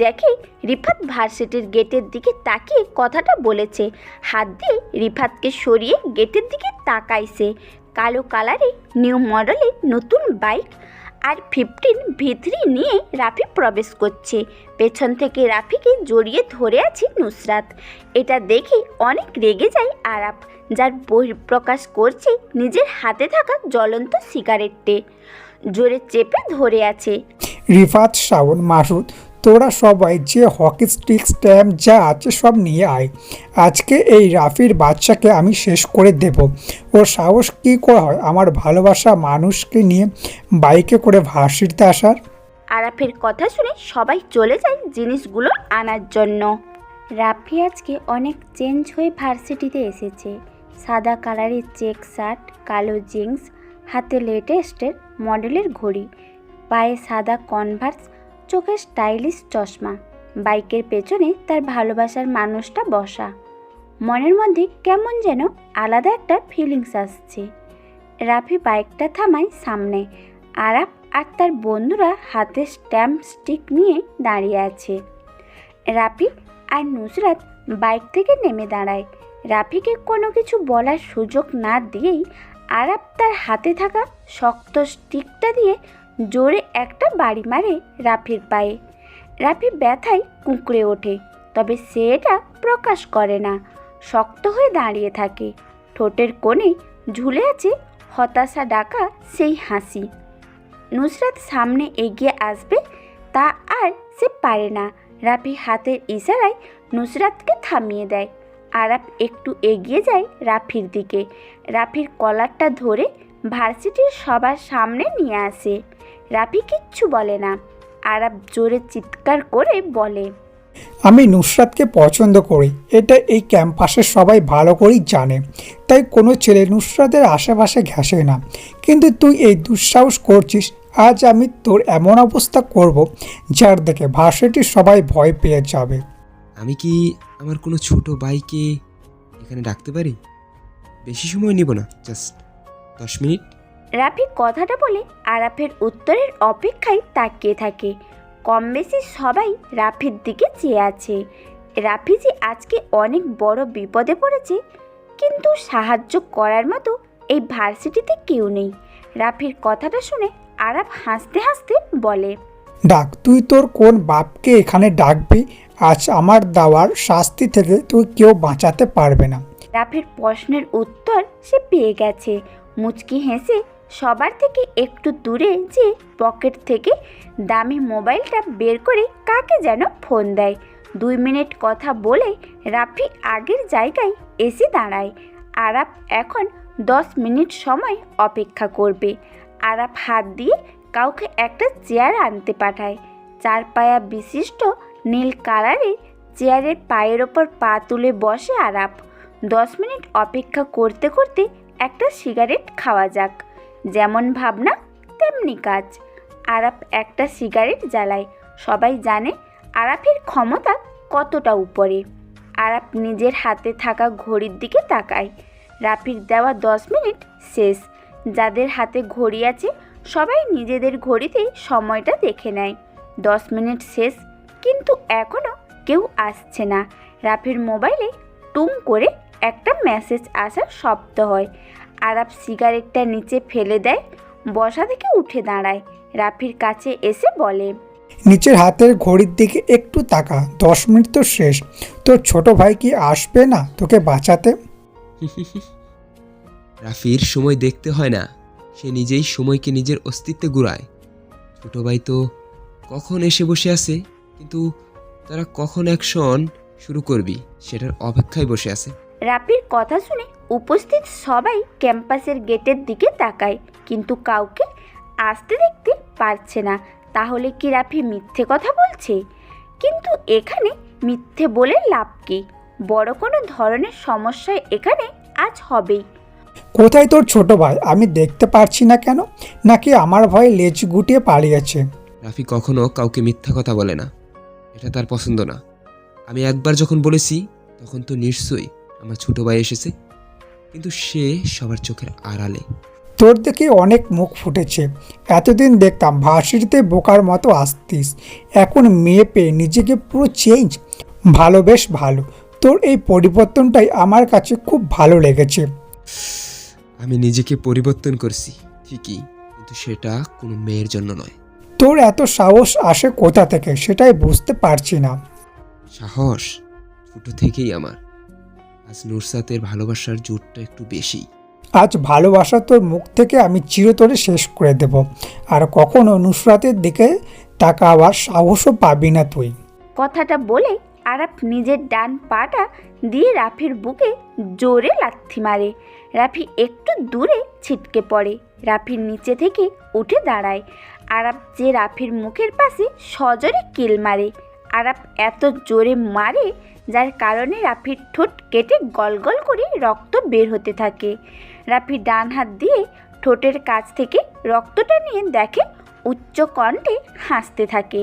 দেখে রিফাত ভার্সিটির গেটের দিকে তাকিয়ে কথাটা বলেছে। হাত দিয়ে রিফাতকে সরিয়ে গেটের দিকে তাকাইছে। কালো কালারে নিউ মডেলের নতুন বাইক। আর 15 ভিতরি নিয়ে রাফি প্রবেশ করছে। পেছন থেকে রাফিকে জড়িয়ে ধরে আছে নুসরাত। এটা দেখে অনেক রেগে যায় আরাফ, যার বহিঃপ্রকাশ করছে নিজের হাতে থাকা জ্বলন্ত সিগারেটে। জোরে চেপে ধরে আছে। রিফাত, শাওন, মাসুদ, তোরা সবাই যে হকি স্টিক স্ট্যাম্প যা আছে সব নিয়ে আয়। আজকে এই রাফির বাচ্চাকে আমি শেষ করে দেব। ওর সাহস কী করে হয় আমার ভালোবাসা মানুষকে নিয়ে বাইকে করে ভার্সিটিতে আসার। আরাফের কথা শুনে সবাই চলে যায় জিনিসগুলো আনার জন্য। রাফি আজকে অনেক চেঞ্জ হয়ে ভার্সিটিতে এসেছে। সাদা কালারের চেক শার্ট, কালো জিন্স, হাতে লেটেস্টের মডেলের ঘড়ি, পায়ে সাদা কনভার্স, চোখে স্টাইলিশ চশমা। বাইকের পেছনে তার ভালোবাসার মানুষটা বসা। মনের মধ্যে কেমন যেন আলাদা একটা ফিলিংস আসছে। রাফি বাইকটা থামায় সামনে। আরাফ আর তার বন্ধুরা হাতে স্ট্যাম্প স্টিক নিয়ে দাঁড়িয়ে আছে। রাফি আর নুসরাত বাইক থেকে নেমে দাঁড়ায়। রাফিকে কোনো কিছু বলার সুযোগ না দিয়েই আরাফ তার হাতে থাকা শক্ত স্টিকটা দিয়ে জোরে একটা বাড়ি মারে রাফির পায়ে। রাফি ব্যথায় কুঁকড়ে ওঠে, তবে সে এটা প্রকাশ করে না। শক্ত হয়ে দাঁড়িয়ে থাকে। ঠোঁটের কোণে ঝুলে আছে হতাশা ডাকা সেই হাসি। নুসরাত সামনে এগিয়ে আসবে, তা আর সে পারে না। রাফি হাতের ইশারায় নুসরাতকে থামিয়ে দেয়। আরাফ একটু এগিয়ে যায় রাফির দিকে। রাফির কলারটা ধরে ভার্সিটির সবার সামনে নিয়ে আসে। রাফি কিচ্ছু বলে না। আরাফ জোরে চিৎকার করে বলে, আমি নুসরাতকে পছন্দ করি, এটা এই ক্যাম্পাসের সবাই ভালো করেই জানে। তাই কোনো ছেলে নুসরাতের আশেপাশে ঘেঁষে না। কিন্তু তুই এই দুঃসাহস করছিস। আজ আমি তোর এমন অবস্থা করব যার দেখে ভার্সিটির সবাই ভয় পেয়ে যাবে। আমি কি আমার কোনো ছোট ভাইকে এখানে ডাকতে পারি? বেশি সময় নিব না, জাস্ট 10 মিনিট। রাফি কথাটা বলে আরাফের উত্তরের অপেক্ষায় তাকিয়ে থাকে। কম বেশি সবাই রাফির দিকে চেয়ে আছে। রাফি যে আজকে অনেক বড় বিপদে পড়েছে, কিন্তু সাহায্য করার মতো এই ভার্সিটিতে কেউ নেই। রাফির কথাটা শুনে আরাফ হাসতে হাসতে বলে, ডাক, তুই তোর কোন বাপকে এখানে ডাকবি? আজ আমার দেওয়ার শাস্তি থেকে তুই কেউ বাঁচাতে পারবে না। রাফির প্রশ্নের উত্তর সে পেয়ে গেছে। মুচকি হেসে সবার থেকে একটু দূরে যে পকেট থেকে দামি মোবাইলটা বের করে কাকে যেন ফোন দেয়। 2 মিনিট কথা বলে রাফি আগের জায়গায় এসে দাঁড়ায়। আরাফ এখন 10 মিনিট সময় অপেক্ষা করবে। আরাফ হাত দিয়ে কাউকে একটা চেয়ার আনতে পাঠায়। 4 পায়া বিশিষ্ট নীল কালারের চেয়ারের পায়ের ওপর পা তুলে বসে আরাফ। 10 মিনিট অপেক্ষা করতে করতে একটা সিগারেট খাওয়া যাক। যেমন ভাবনা তেমনি কাজ। আরাফ একটা সিগারেট জ্বালায়। সবাই জানে আরাফের ক্ষমতা কতটা উপরে। আরাফ নিজের হাতে থাকা ঘড়ির দিকে তাকায়। রাফির দেওয়া 10 মিনিট শেষ। যাদের হাতে ঘড়ি আছে সবাই নিজেদের ঘড়িতে সময়টা দেখে নেয়। 10 মিনিট শেষ, কিন্তু এখনও কেউ আসছে না। রাফির মোবাইলে টুং করে একটা মেসেজ আসার শব্দ হয়। আরাফ সিগারেটটা নিচে ফেলে দেয়, বসা থেকে উঠে দাঁড়ায়। রাফির কাছে এসে বলে, নিচের হাতের ঘড়ির দিকে একটু তাকা, 10 মিনিট তো শেষ। তোর ছোট ভাই কি আসবে না তোকে বাঁচাতে? রাফির সময় দেখতে হয় না, সে নিজেই সময়কে নিজের অস্তিত্বে ঘুরায়। ছোট ভাই তো কখন এসে বসে আছে, কিন্তু তারা কখন অ্যাকশন শুরু করবি সেটার অপেক্ষায় বসে আছে। রাফির কথা শুনে উপস্থিত সবাই ক্যাম্পাসের গেটের দিকে তাকায়, কিন্তু কাউকে আসতে দেখতে পারছে না। তাহলে কি রাফি মিথ্যে কথা বলছে? কিন্তু এখানে মিথ্যে বলে লাভ কি? বড় কোনো ধরনের সমস্যা এখানে আজ হবেই। কোথায় তোর ছোট ভাই? আমি দেখতে পারছি না কেন? নাকি আমার ভয়ে লেজ গুটিয়ে পালিয়েছে? রাফি কখনো কাউকে মিথ্যা কথা বলে না, এটা তার পছন্দ না। আমি একবার যখন বলেছি তখন তো নিশ্চয়ই আমার ছোট ভাই এসেছে, কিন্তু সে সবার চোখের আড়ালে। তোর দেখে অনেক মুখ ফুটেছে। এতদিন দেখতাম ভার্সিটিতে বোকার মতো আসতিস, এখন মেয়ে পেয়ে নিজেকে পুরো চেঞ্জ। ভালো, বেশ ভালো। তোর এই পরিবর্তনটাই আমার কাছে খুব ভালো লেগেছে। আমি নিজেকে পরিবর্তন করছি ঠিকই, কিন্তু কিন্তু সেটা কোনো মেয়ের জন্য নয়। তোর এত সাহস আসে কোথা থেকে সেটাই বুঝতে পারছি না। সাহস ছোট থেকেই আমার। আজ নুসরাতের ভালোবাসার জোরটা একটু বেশি। আজ ভালোবাসা তোর মুখ থেকে আমি চিরতরে শেষ করে দেব, আর কখনো নুসরাতের দিকে তাকাবার সাহসও পাবি না তুই। কথাটা বলে আরাপ নিজের ডান পাটা দিয়ে রাফির বুকে জোরে লাথি মারে। রাফি একটু দূরে ছিটকে পড়ে। রাফির নিচে থেকে উঠে দাঁড়ায়। আরাপ যে রাফির মুখের পাশে সজোরে কিল মারে। আরাপ এত জোরে মারে যার কারণে রাফির ঠোঁট কেটে গলগল করে রক্ত বের হতে থাকে। রাফি ডান হাত দিয়ে ঠোঁটের কাছ থেকে রক্তটা নিয়ে দেখে, উচ্চ কণ্ঠে হাসতে থাকে।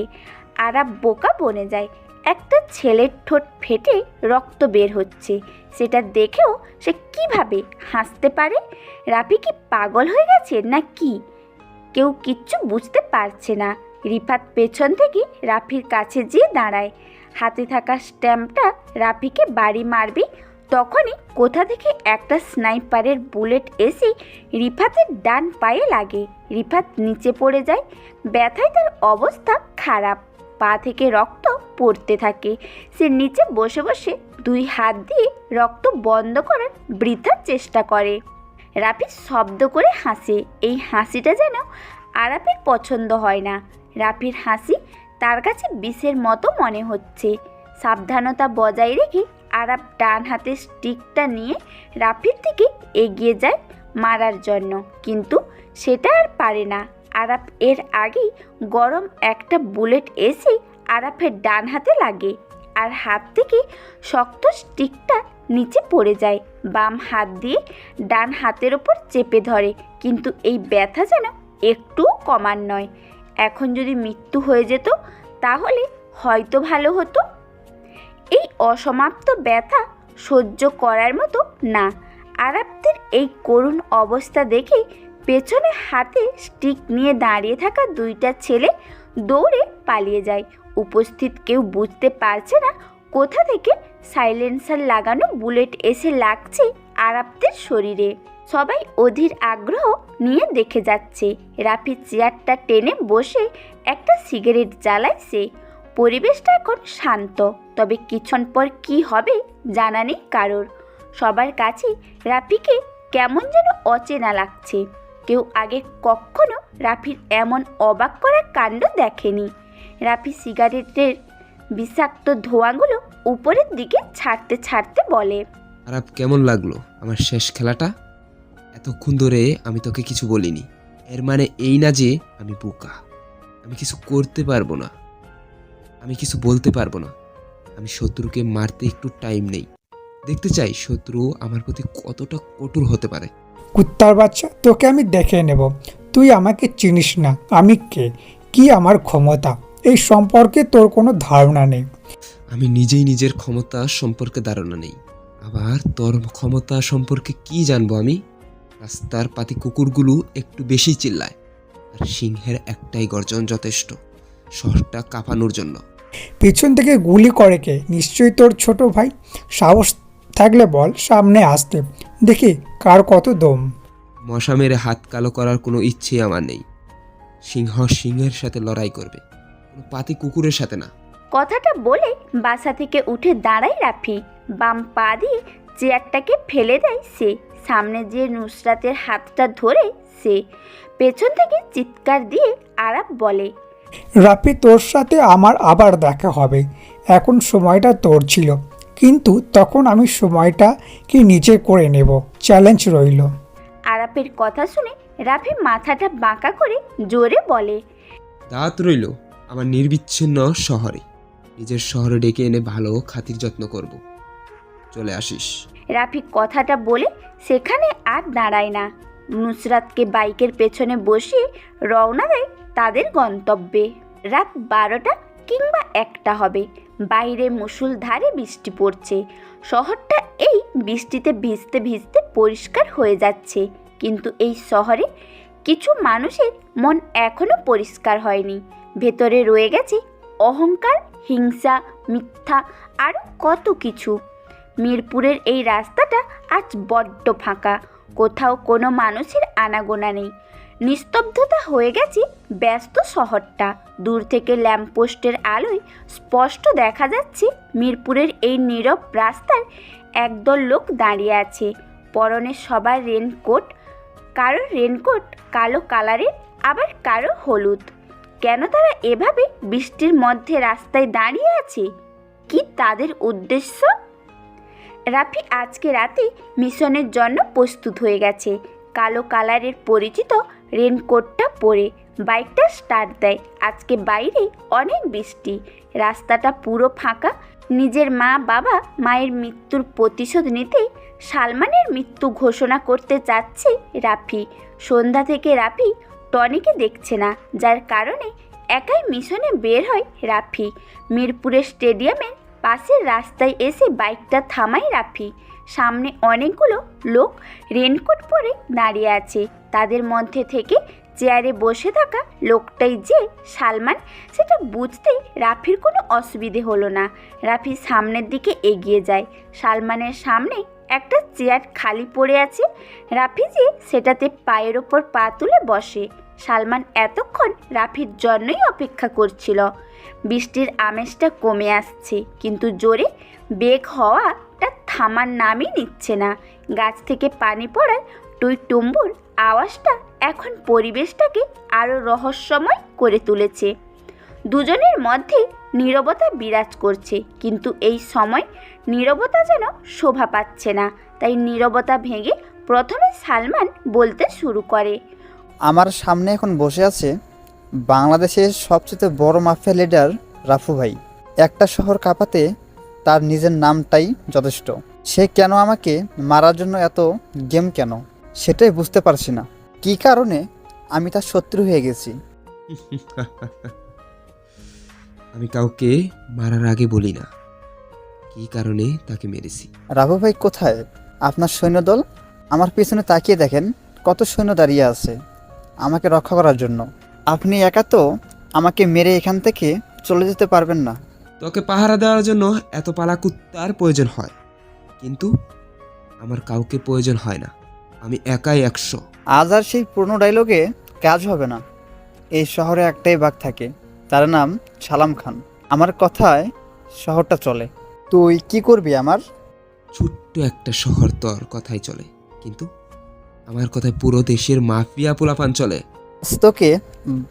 আরাপ বোকা বনে যায়। একটা ছেলের ঠোঁট ফেটে রক্ত বের হচ্ছে, সেটা দেখেও সে কিভাবে হাসতে পারে? রাফি কি পাগল হয়ে গেছে না কি? কেউ কিচ্ছু বুঝতে পারছে না। রিফাত পেছন থেকে রাফির কাছে যেয়ে দাঁড়ায়। হাতে থাকা স্ট্যাম্পটা রাফিকে বাড়ি মারবে, তখনই কোথা থেকে একটা স্নাইপারের বুলেট এসে রিফাতের ডান পায়ে লাগে। রিফাত নিচে পড়ে যায়। ব্যথায় তার অবস্থা খারাপ, পা থেকে রক্ত পড়তে থাকে। সে নিচে বসে বসে দুই হাত দিয়ে রক্ত বন্ধ করার বৃথা চেষ্টা করে। রাফি শব্দ করে হাসে। এই হাসিটা যেন আরাপের পছন্দ হয় না। রাফির হাসি তার কাছে বিষের মতো মনে হচ্ছে। সাবধানতা বজায় রেখে আরাপ ডান হাতে স্টিকটা নিয়ে রাফির দিকে এগিয়ে যায় মারার জন্য, কিন্তু সেটা আর পারে না। আরাপ এর আগেই গরম একটা বুলেট এসে আরাফের ডান হাতে লাগে, আর হাত থেকে শক্ত স্টিকটা নিচে পড়ে যায়। বাম হাত দিয়ে ডান হাতের ওপর চেপে ধরে, কিন্তু এই ব্যথা যেন একটুও কমার নয়। এখন যদি মৃত্যু হয়ে যেত তাহলে হয়তো ভালো হতো। এই অসমাপ্ত ব্যথা সহ্য করার মতো না। আরাপদের এই করুণ অবস্থা দেখে পেছনে হাতে স্টিক নিয়ে দাঁড়িয়ে থাকা দুইটা ছেলে দৌড়ে পালিয়ে যায়। উপস্থিত কেউ বুঝতে পারছে না কোথা থেকে সাইলেন্সার লাগানো বুলেট এসে লাগছে আরাপদের শরীরে। সবাই অধীর আগ্রহ নিয়ে দেখে যাচ্ছে। রাফি চেয়ারটা টেনে বসে একটা সিগারেট জ্বালায় সে। পরিবেশটা এখন শান্ত, তবে কিছুক্ষণ পর কি হবে জানা নেই কারোর। সবার কাছে রাফিকে কেমন যেন অচেনা লাগছে। কেউ আগে কখনো রাফির এমন অবাক করা কাণ্ড দেখেনি। রাফি সিগারেটের বিষাক্ত ধোঁয়াগুলো উপরের দিকে ছাড়তে ছাড়তে বলে, আরাপ, কেমন লাগলো আমার শেষ খেলাটা? এতক্ষণ ধরে আমি তোকে কিছু বলিনি, এর মানে এই না যে আমি বোকা। আমি কিছু করতে পারবো না, আমি কিছু বলতে পারবো না। আমি শত্রুকে মারতে একটু টাইম নেই। দেখতে চাই শত্রু আমার প্রতি কতটা কঠোর হতে পারে। কুত্তার বাচ্চা, তোকে আমি দেখে নেব। তুই আমাকে চিনিস না, আমি কে, কি আমার ক্ষমতা, এই সম্পর্কে তোর কোনো ধারণা নেই। আমি নিজেই নিজের ক্ষমতা সম্পর্কে ধারণা নেই, আবার তোর ক্ষমতা সম্পর্কে কি জানবো আমি? রাস্তার পাতি কুকুরগুলো একটু বেশি চিল্লায়, আর সিংহের একটাই গর্জন যথেষ্ট শহরটা কাঁপানোর জন্য। পিছন থেকে গুলি করে কে? নিশ্চয়ই তোর ছোট ভাই। সাহস থাকলে বল সামনে আসতে, দেখি কার কত দম। মশা মেরে হাত কালো করার কোনো ইচ্ছে আমার নেই। সিংহ সিংহের সাথে লড়াই করবে, কোনো পাতি কুকুরের সাথে না। কথাটা বলে বাসা থেকে উঠে দাঁড়ায় রাফি। বাম পা দিয়ে চেয়ারটাকে ফেলে দেয় সে। সামনে যে নুসরাতের হাতটা ধরে সে। পেছন থেকে চিৎকার দিয়ে আরাপ বলে, রাফি, তোর সাথে আমার আবার দেখা হবে। এখন সময়টা তোর ছিল, কিন্তু তখন আমি সময়টা কি নিজে করে নেব। চ্যালেঞ্জ রইল। আরাপের কথা শুনে রাফি মাথাটা বাঁকা করে জোরে বলে, দাঁত রইল আমার নির্বিচ্ছিন্ন শহরে। নিজের শহরে ডেকে এনে ভালো খাতির যত্ন করব, চলে আসিস। রাফি কথাটা বলে সেখানে আর দাঁড়ায় না। নুসরাতকে বাইকের পেছনে বসিয়ে রওনা দেয় তাদের গন্তব্যে। রাত 12টা কিংবা 1টা হবে। বাইরে মুষলধারে বৃষ্টি পড়ছে। শহরটা এই বৃষ্টিতে ভিজতে ভিজতে পরিষ্কার হয়ে যাচ্ছে, কিন্তু এই শহরে কিছু মানুষের মন এখনো পরিষ্কার হয়নি। ভেতরে রয়ে গেছে অহংকার, হিংসা, মিথ্যা, আরও কত কিছু। মিরপুরের এই রাস্তাটা আজ বড্ড ফাঁকা। কোথাও কোনো মানুষের আনাগোনা নেই। নিস্তব্ধতা হয়ে গেছে ব্যস্ত শহরটা। দূর থেকে ল্যাম্পপোস্টের আলোয় স্পষ্ট দেখা যাচ্ছে মিরপুরের এই নীরব রাস্তার একদল লোক দাঁড়িয়ে আছে। পরনে সবার রেনকোট, কারোর রেনকোট কালো কালারের, আবার কারো হলুদ। কেন তারা এভাবে বৃষ্টির মধ্যে রাস্তায় দাঁড়িয়ে আছে? কি তাদের উদ্দেশ্য? রাফি আজকে রাতে মিশনের জন্য প্রস্তুত হয়ে গেছে। কালো কালারের পরিচিত রেনকোটটা পরে বাইকটা স্টার্ট দেয়। আজকে বাইরে অনেক বৃষ্টি, রাস্তাটা পুরো ফাঁকা। নিজের মা বাবা মায়ের মৃত্যুর প্রতিশোধ নিতেই সালমানের মৃত্যু ঘোষণা করতে যাচ্ছে রাফি। সন্ধ্যা থেকে রাফি টনিকে দেখছে না, যার কারণে একাই মিশনে বের হয় রাফি। মিরপুরের স্টেডিয়ামের পাশের রাস্তায় এসে বাইকটা থামায় রাফি। সামনে অনেকগুলো লোক রেনকোট পরে দাঁড়িয়ে আছে। তাদের মধ্যে থেকে চেয়ারে বসে থাকা লোকটাই যে সালমান সেটা বুঝতে রাফির কোনো অসুবিধে হলো না। রাফি সামনের দিকে এগিয়ে যায়। সালমানের সামনে একটা চেয়ার খালি পড়ে আছে। রাফি যে সেটাতে পায়ের ওপর পা তুলে বসে। সালমান এতক্ষণ রাফির জন্যই অপেক্ষা করছিল। বৃষ্টির আমেজটা কমে আসছে, কিন্তু জোরে বেগ হওয়াটা থামার নামই নিচ্ছে না। গাছ থেকে পানি পড়ার টুইটুম্বুর আওয়াজটা এখন পরিবেশটাকে আরও রহস্যময় করে তুলেছে। দুজনের মধ্যে নীরবতা বিরাজ করছে, কিন্তু এই সময় নীরবতা যেন শোভা পাচ্ছে না। তাই নীরবতা ভেঙে প্রথমে সালমান বলতে শুরু করে। আমার সামনে এখন বসে আছে বাংলাদেশের সবচেয়ে বড় মাফিয়া লিডার রাফু ভাই। একটা শহর কাঁপাতে তার নিজের নামটাই যথেষ্ট। সে কেন আমাকে মারার জন্য এত গেম কেন, সেটাই বুঝতে পারছি না। কী কারণে আমি তার শত্রু হয়ে গেছি? আমি কাউকে মারার আগে বলি না কী কারণে তাকে মেরেছি। রাফু ভাই কোথায়? আপনার সৈন্যদল? আমার পিছনে তাকিয়ে দেখেন, কত সৈন্য দাঁড়িয়ে আছে আমাকে রক্ষা করার জন্য। আপনি একা তো আমাকে মেরে এখান থেকে চলে যেতে পারবেন না। তোকে পাহারা দেওয়ার জন্য এত পালা কুত্তার প্রয়োজন হয়, কিন্তু আমার কাউকে প্রয়োজন হয় না। আমি একাই 100। আজ আর সেই পুরনো ডায়লগে কাজ হবে না। এই শহরে একটাই বাঘ থাকে, তার নাম সালাম খান। আমার কথায় শহরটা চলে। তুই কি করবি আমার? ছোট্ট একটা শহর তোর কথাই চলে, কিন্তু আমার কথায় পুরো দেশের মাফিয়া পোলাপান চলে। তোকে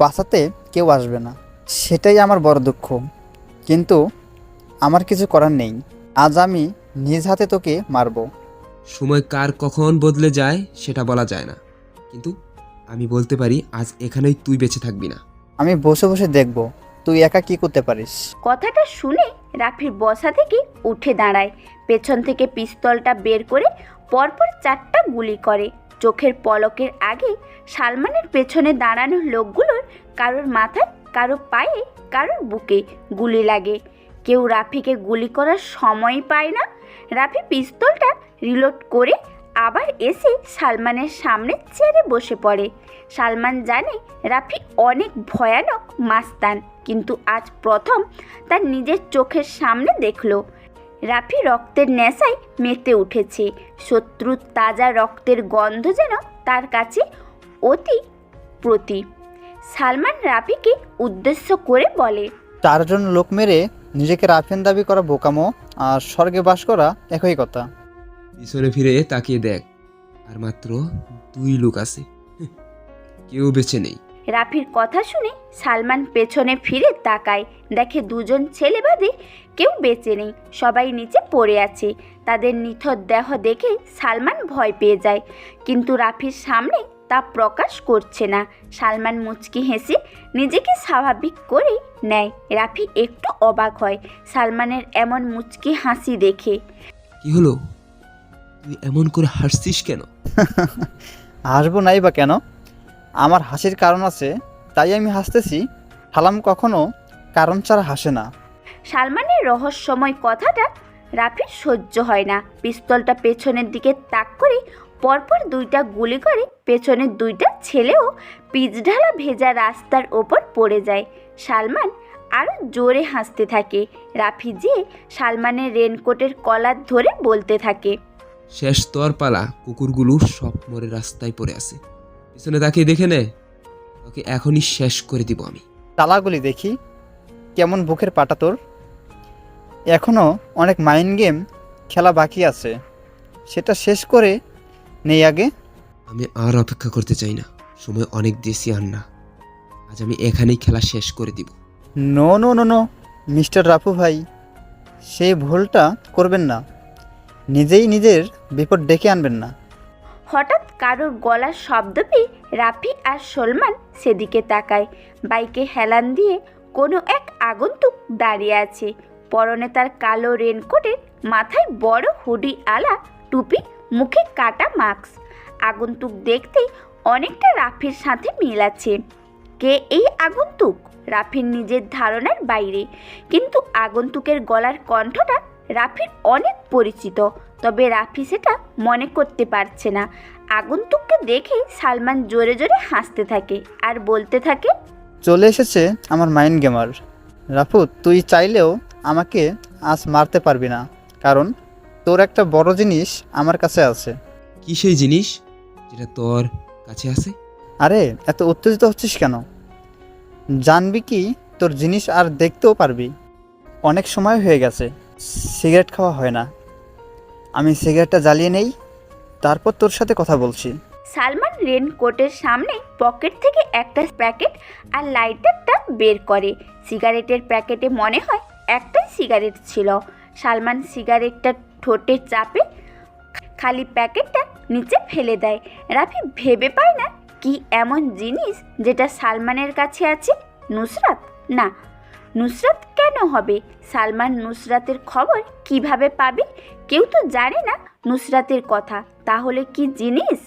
বাঁচাতে কেউ আসবে না, সেটাই আমার বড় দুঃখ। কিন্তু আমার কিছু করার নেই। আজ আমি নিজ হাতে তোকে মারবো। সময় কার কখন বদলে যায় সেটা বলা যায় না, কিন্তু আমি বলতে পারি আজ এখানেই তুই বেঁচে থাকবি না। আমি বসে বসে দেখব তুই একা কি করতে পারিস। কথাটা শুনে রাফির বসা থেকে উঠে দাঁড়ায়। পেছন থেকে পিস্তলটা বের করে পরপর 4টা গুলি করে। চোখের পলকের আগে সালমানের পেছনে দাঁড়ানো লোকগুলোর কারোর মাথায়, কারো পায়ে, কারোর বুকে গুলি লাগে। কেউ রাফিকে গুলি করার সময় পায় না। রাফি পিস্তলটা রিলোড করে আবার এসে সালমানের সামনে চেয়ারে বসে পড়ে। সালমান জানে রাফি অনেক ভয়ানক মাস্তান, কিন্তু আজ প্রথম তার নিজের চোখের সামনে দেখল। রাফি রক্তের নেশায় মেতে উঠেছে। শত্রুর তাজা রক্তের গন্ধ যেন তার কাছে অতি প্রতি। সালমান রাফিকে উদ্দেশ্য করে বলে, 4 জন লোক মেরে নিজেকে রাফিয়ান দাবি করা বোকামো, আর স্বর্গে বাস করা একই কথা। পিছনে ফিরে তাকিয়ে দেখ, আর মাত্র 2 লোক আছে, কেউ বেঁচে নেই। রাফির কথা শুনে সালমান পেছনে ফিরে তাকায়। দেখে 2 জন ছেলে বাদে কেউ বেঁচে নেই, সবাই নিচে পড়ে আছে। তাদের নিথর দেহ দেখে সালমান ভয় পেয়ে যায়, কিন্তু রাফির সামনে তা প্রকাশ করছে না। সালমান মুচকি হেসে নিজেকে স্বাভাবিক করে নেয়। রাফি একটু অবাক হয় সালমানের এমন মুচকি হাসি দেখে। কি হলো, তুই এমন করে হাসছিস কেন? হাসবো নাই বা কেন? আমার হাসির কারণ আছে, তাই আমি হাসতেছি। সালাম কখনো কারণ ছাড়া হাসে না। সালমানের রহস্যময় কথাটা রাফির সহ্য হয় না। পিস্তলটা পেছনের দিকে তাক করে পরপর 2টা গুলি করে পেছনের 2টা ছেলেও পিচঢালা ভেজা রাস্তার ওপর পড়ে যায়। সালমান আরও জোরে হাসতে থাকে। রাফি যে সালমানের রেনকোটের কলার ধরে বলতে থাকে, শেষ তোর পালা। কুকুরগুলো সব মরে রাস্তায় পড়ে আছে, পিছনে তাকিয়ে দেখে নে, ওকে এখনই শেষ করে দিব আমি। তালাগুলি দেখি কেমন বুকের পাটা তোর। এখনও অনেক মাইন্ড গেম খেলা বাকি আছে, সেটা শেষ করে নেই আগে। আমি আর অপেক্ষা করতে চাই না, সময় অনেক দিয়েছি আন্না। আজ আমি এখানেই খেলা শেষ করে দিব। No no no no mister Rafu ভাই, সেই ভুলটা করবেন না। নিজেই নিজের বিপদ ডেকে আনবেন না। হঠাৎ কারোর গলার শব্দ পেয়ে রাফি আর সলমান সেদিকে তাকায়। বাইকে হেলান দিয়ে কোনো এক আগন্তুক দাঁড়িয়ে আছে। পরনে তার কালো রেনকোটের, মাথায় বড় হুডি আলা টুপি, মুখে কাটা মাস্ক। আগন্তুক দেখতেই অনেকটা রাফির সাথে মিল আছে। কে এই আগন্তুক? রাফির নিজের ধারণার বাইরে, কিন্তু আগন্তুকের গলার কণ্ঠটা রাফির অনেক পরিচিত। তবে রাফি সেটা মনে করতে পারছে না। আগন্তুককে দেখে সালমান জোরে জোরে হাসতে থাকে আর বলতে থাকে, চলে এসেছে আমার মাইন্ড গেমার। রাফু, তুই চাইলেও আমাকে আজ মারতে পারবি না, কারণ তোর একটা বড় জিনিস আমার কাছে আছে। কি সেই জিনিস যেটা তোর কাছে আছে? আরে এত উত্তেজিত হচ্ছিস কেন? জানবি কি তোর জিনিস আর দেখতেও পারবি। অনেক সময় হয়ে গেছে সিগারেট খাওয়া হয় না। আমি সিগারেটটা জ্বালিয়ে নেই, তারপর তোর সাথে কথা বলছি। সালমান রেনকোটের সামনে পকেট থেকে একটা প্যাকেট আর লাইটারটা বের করে। সিগারেটের প্যাকেটে মনে হয় একটাই সিগারেট ছিল। সালমান সিগারেটটা ঠোঁটে চাপে খালি প্যাকেটটা নিচে ফেলে দেয়। রাফি ভেবে পায় না কি এমন জিনিস যেটা সালমানের কাছে আছে। নুসরাত? না, নুসরাত কেন হবে? সালমান নুসরাতের খবর কিভাবে পাবে? কেউ তো জানে না নুসরাতের কথা। তাহলে কি জিনিস?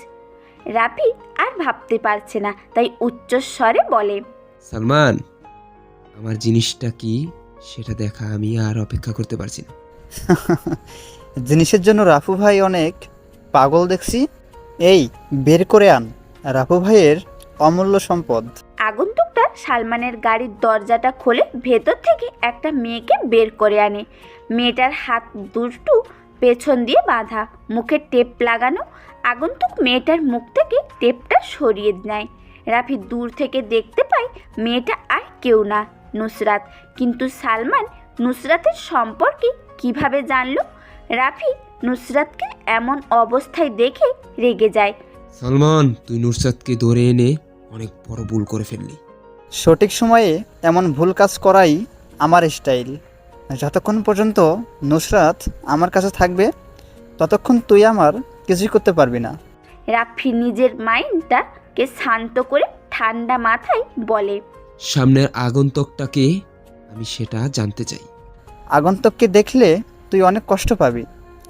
রাফি আর ভাবতে পারছে না, তাই উচ্চস্বরে বলে, সালমান, আমার জিনিসটা কি সেটা দেখা আমি আর অপেক্ষা করতে পারছি না। জিনিসের জন্য রাফু ভাই অনেক পাগল দেখছি। এই বের করে আন রাফু ভাইয়ের অমূল্য সম্পদ। আগন্তুকটা সালমানের গাড়ির দরজাটা খোলে ভেতর থেকে একটা মেয়েকে বের করে আনে। মেয়েটার হাত দুটো পেছন দিয়ে বাঁধা, মুখে টেপ লাগানো। আগন্তুক মেয়েটার মুখ থেকে টেপটা সরিয়ে নেয়। রাফি দূর থেকে দেখতে পায় মেয়েটা আর কেউ না, নুসরাত। কিন্তু সালমান নুসরাতের সম্পর্কে কিভাবে জানলো? রাফি নুসরাতকে এমন অবস্থায় দেখে রেগে যায়। সালমান, তুই নুসরাতকে ধরে এনে অনেক বড় ভুল করে ফেললি। সঠিক সময়ে এমন ভুল কাজ করাই আমার স্টাইল। যতক্ষণ পর্যন্ত নুসরাত আমার কাছে থাকবে ততক্ষণ তুই আমার কিছুই করতে পারবি না। রাফি নিজের মাইন্ডটাকে শান্ত করে ঠান্ডা মাথায় বলে, সামনের আগন্তুকটাকে আমি সেটা জানতে চাই। আগন্তুককে দেখলে তুই অনেক কষ্ট পাবি।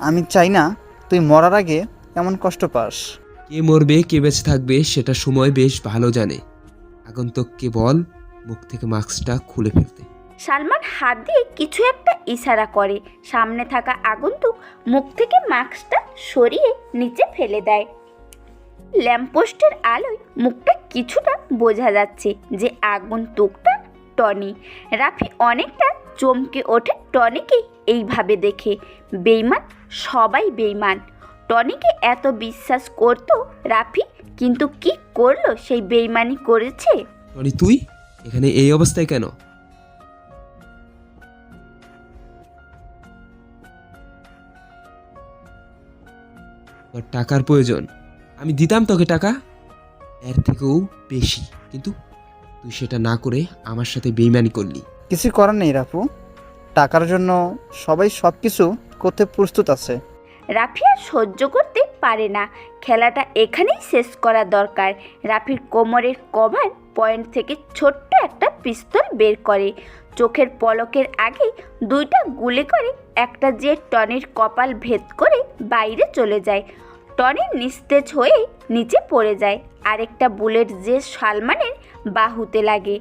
আমি চাই না তুই মরার আগে এমন কষ্ট পাস। কে মরবে কে বেঁচে থাকবে সেটা সময় বেশ ভালো জানে। আগন্তুককে বল মুখ থেকে মাস্কটা খুলে ফেলতে। সালমান হাত দিয়ে কিছু একটা ইশারা করে। সামনে থাকা আগন্তুক মুখ থেকে মাস্কটা সরিয়ে নিচে ফেলে দেয়। ল্যাম্পপোস্টের আলোয় মুখটা কিছুটা বোঝা যাচ্ছে যে আগন্তুকটা টনি। রাফি অনেকটা চমকে ওঠে টনিকে এইভাবে দেখে। বেইমান, সবাই বেইমান। টনিকে এত বিশ্বাস করতো রাফি, কিন্তু কি করলো? সেই বেইমানি করেছে। টনি, তুই এখানে এই অবস্থায় কেন? তোর টাকার প্রয়োজন, আমি দিতাম তোকে টাকা, এর থেকেও বেশি, কিন্তু তুই সেটা না করে আমার সাথে বেইমানি করলি। কিছু করার নেই রাফু, টাকার জন্য সবাই সব কিছু করতে প্রস্তুত আছে। রাফি আর সহ্য করতে পারে না। খেলাটা এখানেই শেষ করা দরকার। রাফির কোমরের কভার পয়েন্ট থেকে ছোট্ট একটা পিস্তল বের করে। চোখের পলকের আগে দুইটা গুলি করে একটা যে টনির কপাল ভেদ করে বাইরে চলে যায়। টনি নিস্তেজ হয়ে নিচে পড়ে যায়। আরেকটা বুলেট যে সালমানের বাহুতে লাগে।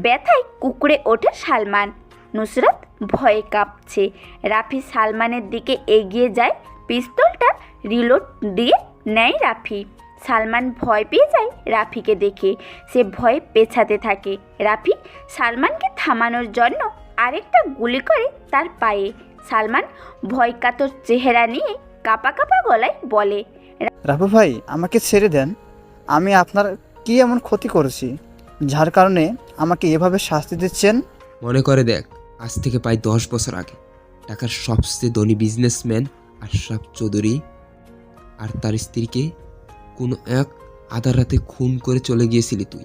ব্যথায় কুকড়ে ওঠে সালমান। নুসরাত ভয়ে কাঁপছে। রাফি সালমানের দিকে এগিয়ে যায়। পিস্তলটা রিলোড দিয়ে নেয় রাফি। সালমান ভয় পেয়ে যায় রাফিকে দেখে। সে ভয়ে পেছাতে থাকে। রাফি সালমানকে থামানোর জন্য আরেকটা গুলি করে তার পায়ে। সালমান ভয়কাতর চেহারা নিয়ে কাঁপা কাঁপা গলায় বলে, রাফু ভাই, আমাকে ছেড়ে দেন। আমি আপনার কি এমন ক্ষতি করেছি যার কারণে আমাকে এভাবে শাস্তি দিচ্ছেন? মনে করে দেখ, আজ থেকে প্রায় 10 বছর আগে ঢাকার সবচেয়ে ধনী বিজনেসম্যান আশরাফ চৌধুরী আর তার স্ত্রীকে কোনো এক আধার রাতে খুন করে চলে গিয়েছিলি তুই।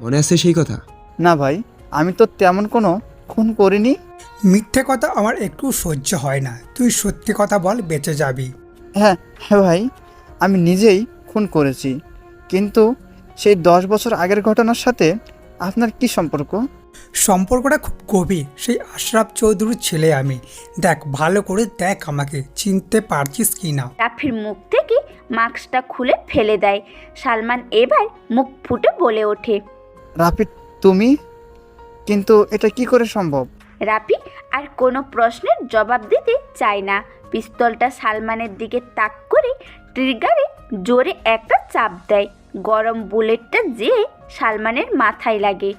মনে আছে সেই কথা? না ভাই, আমি তো তেমন কোনো খুন করিনি। মিথ্যে কথা আমার একটু সহ্য হয় না, তুই সত্যি কথা বল, বেঁচে যাবি। হ্যাঁ হ্যাঁ ভাই, আমি নিজেই খুন করেছি। কিন্তু সেই 10 বছর আগের ঘটনার সাথে আপনার কি সম্পর্ক? সম্পর্কটা খুব গভীর। সেই আশরাফ চৌধুরীর ছেলে আমি। দেখ, ভালো করে দেখ, আমাকে চিনতে পারছিস কি না। রাফির মুখ থেকে মাস্কটা খুলে ফেলে দেয়। সালমান এবার মুখ ফুটে বলে ওঠে, রাফি, তুমি? কিন্তু এটা কি করে সম্ভব? রাফি আর কোনো প্রশ্নের জবাব দিতে চায় না। পিস্তলটা সালমানের দিকে তাক করে ট্রিগারে জোরে একটা চাপ দেয়। গরম বুলেটটা যেয়ে সালমানের মাথায় লাগে।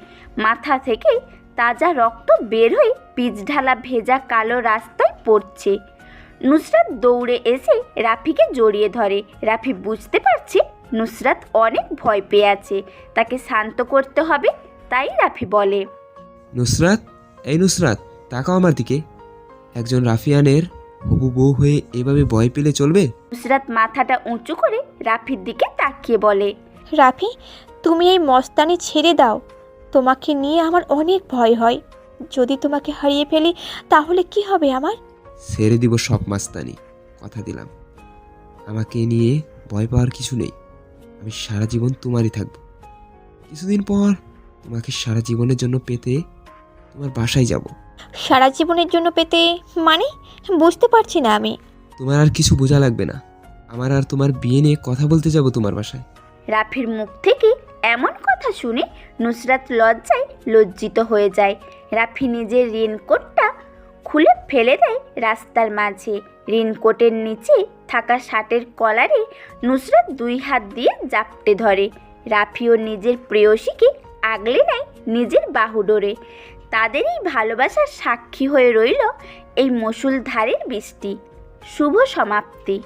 মাথা থেকে তাজা রক্ত বের হয়ে পিচঢালা ভেজা কালো রাস্তায় পড়ছে। নুসরাত দৌড়ে এসে রাফিকে জড়িয়ে ধরে। রাফি বুঝতে পারছে নুসরাত অনেক ভয় পেয়ে আছে, তাকে শান্ত করতে হবে। তাই রাফি বলে, নুসরাত, এই নুসরাত, তাকাও আমার দিকে। একজন রাফিয়ানের হবু বউ হয়ে এভাবে ভয় পেলে চলবে? নুসরাত মাথাটা উঁচু করে রাফির দিকে তাকিয়ে বলে, রাফি, তুমি এই মস্তানি ছেড়ে দাও। তোমাকে নিয়ে আমার অনেক ভয় হয়। যদি তোমাকে হারিয়ে ফেলি তাহলে কি হবে আমার? ছেড়ে দিব সব মাস্তানি, কথা দিলাম। আমাকে নিয়ে ভয় পাওয়ার কিছু নেই। আমি সারা জীবন তোমারই থাকব। কিছুদিন পর তোমাকে সারা জীবনের জন্য পেতে তোমার বাসায় যাব। সারা জীবনের জন্য পেতে মানে? বুঝতে পারছি না আমি। তোমার আর কিছু বোঝা লাগবে না। আমার আর তোমার বিয়ে নিয়ে কথা বলতে যাব তোমার বাসায়। রাফির মুখ থেকে এমন কথা শুনে নুসরাত লজ্জায় লজ্জিত হয়ে যায়। রাফি নিজের রেনকোটটা খুলে ফেলে দেয় রাস্তার মাঝে। রেনকোটের নিচে থাকা শার্টের কলারে নুসরাত 2 হাত দিয়ে জাপটে ধরে। রাফিও নিজের প্রেয়সীকে আগলে নেয় নিজের বাহুডোরে। তাদের এই ভালোবাসার সাক্ষী হয়ে রইল এই মুষলধারের বৃষ্টি। শুভ সমাপ্তি।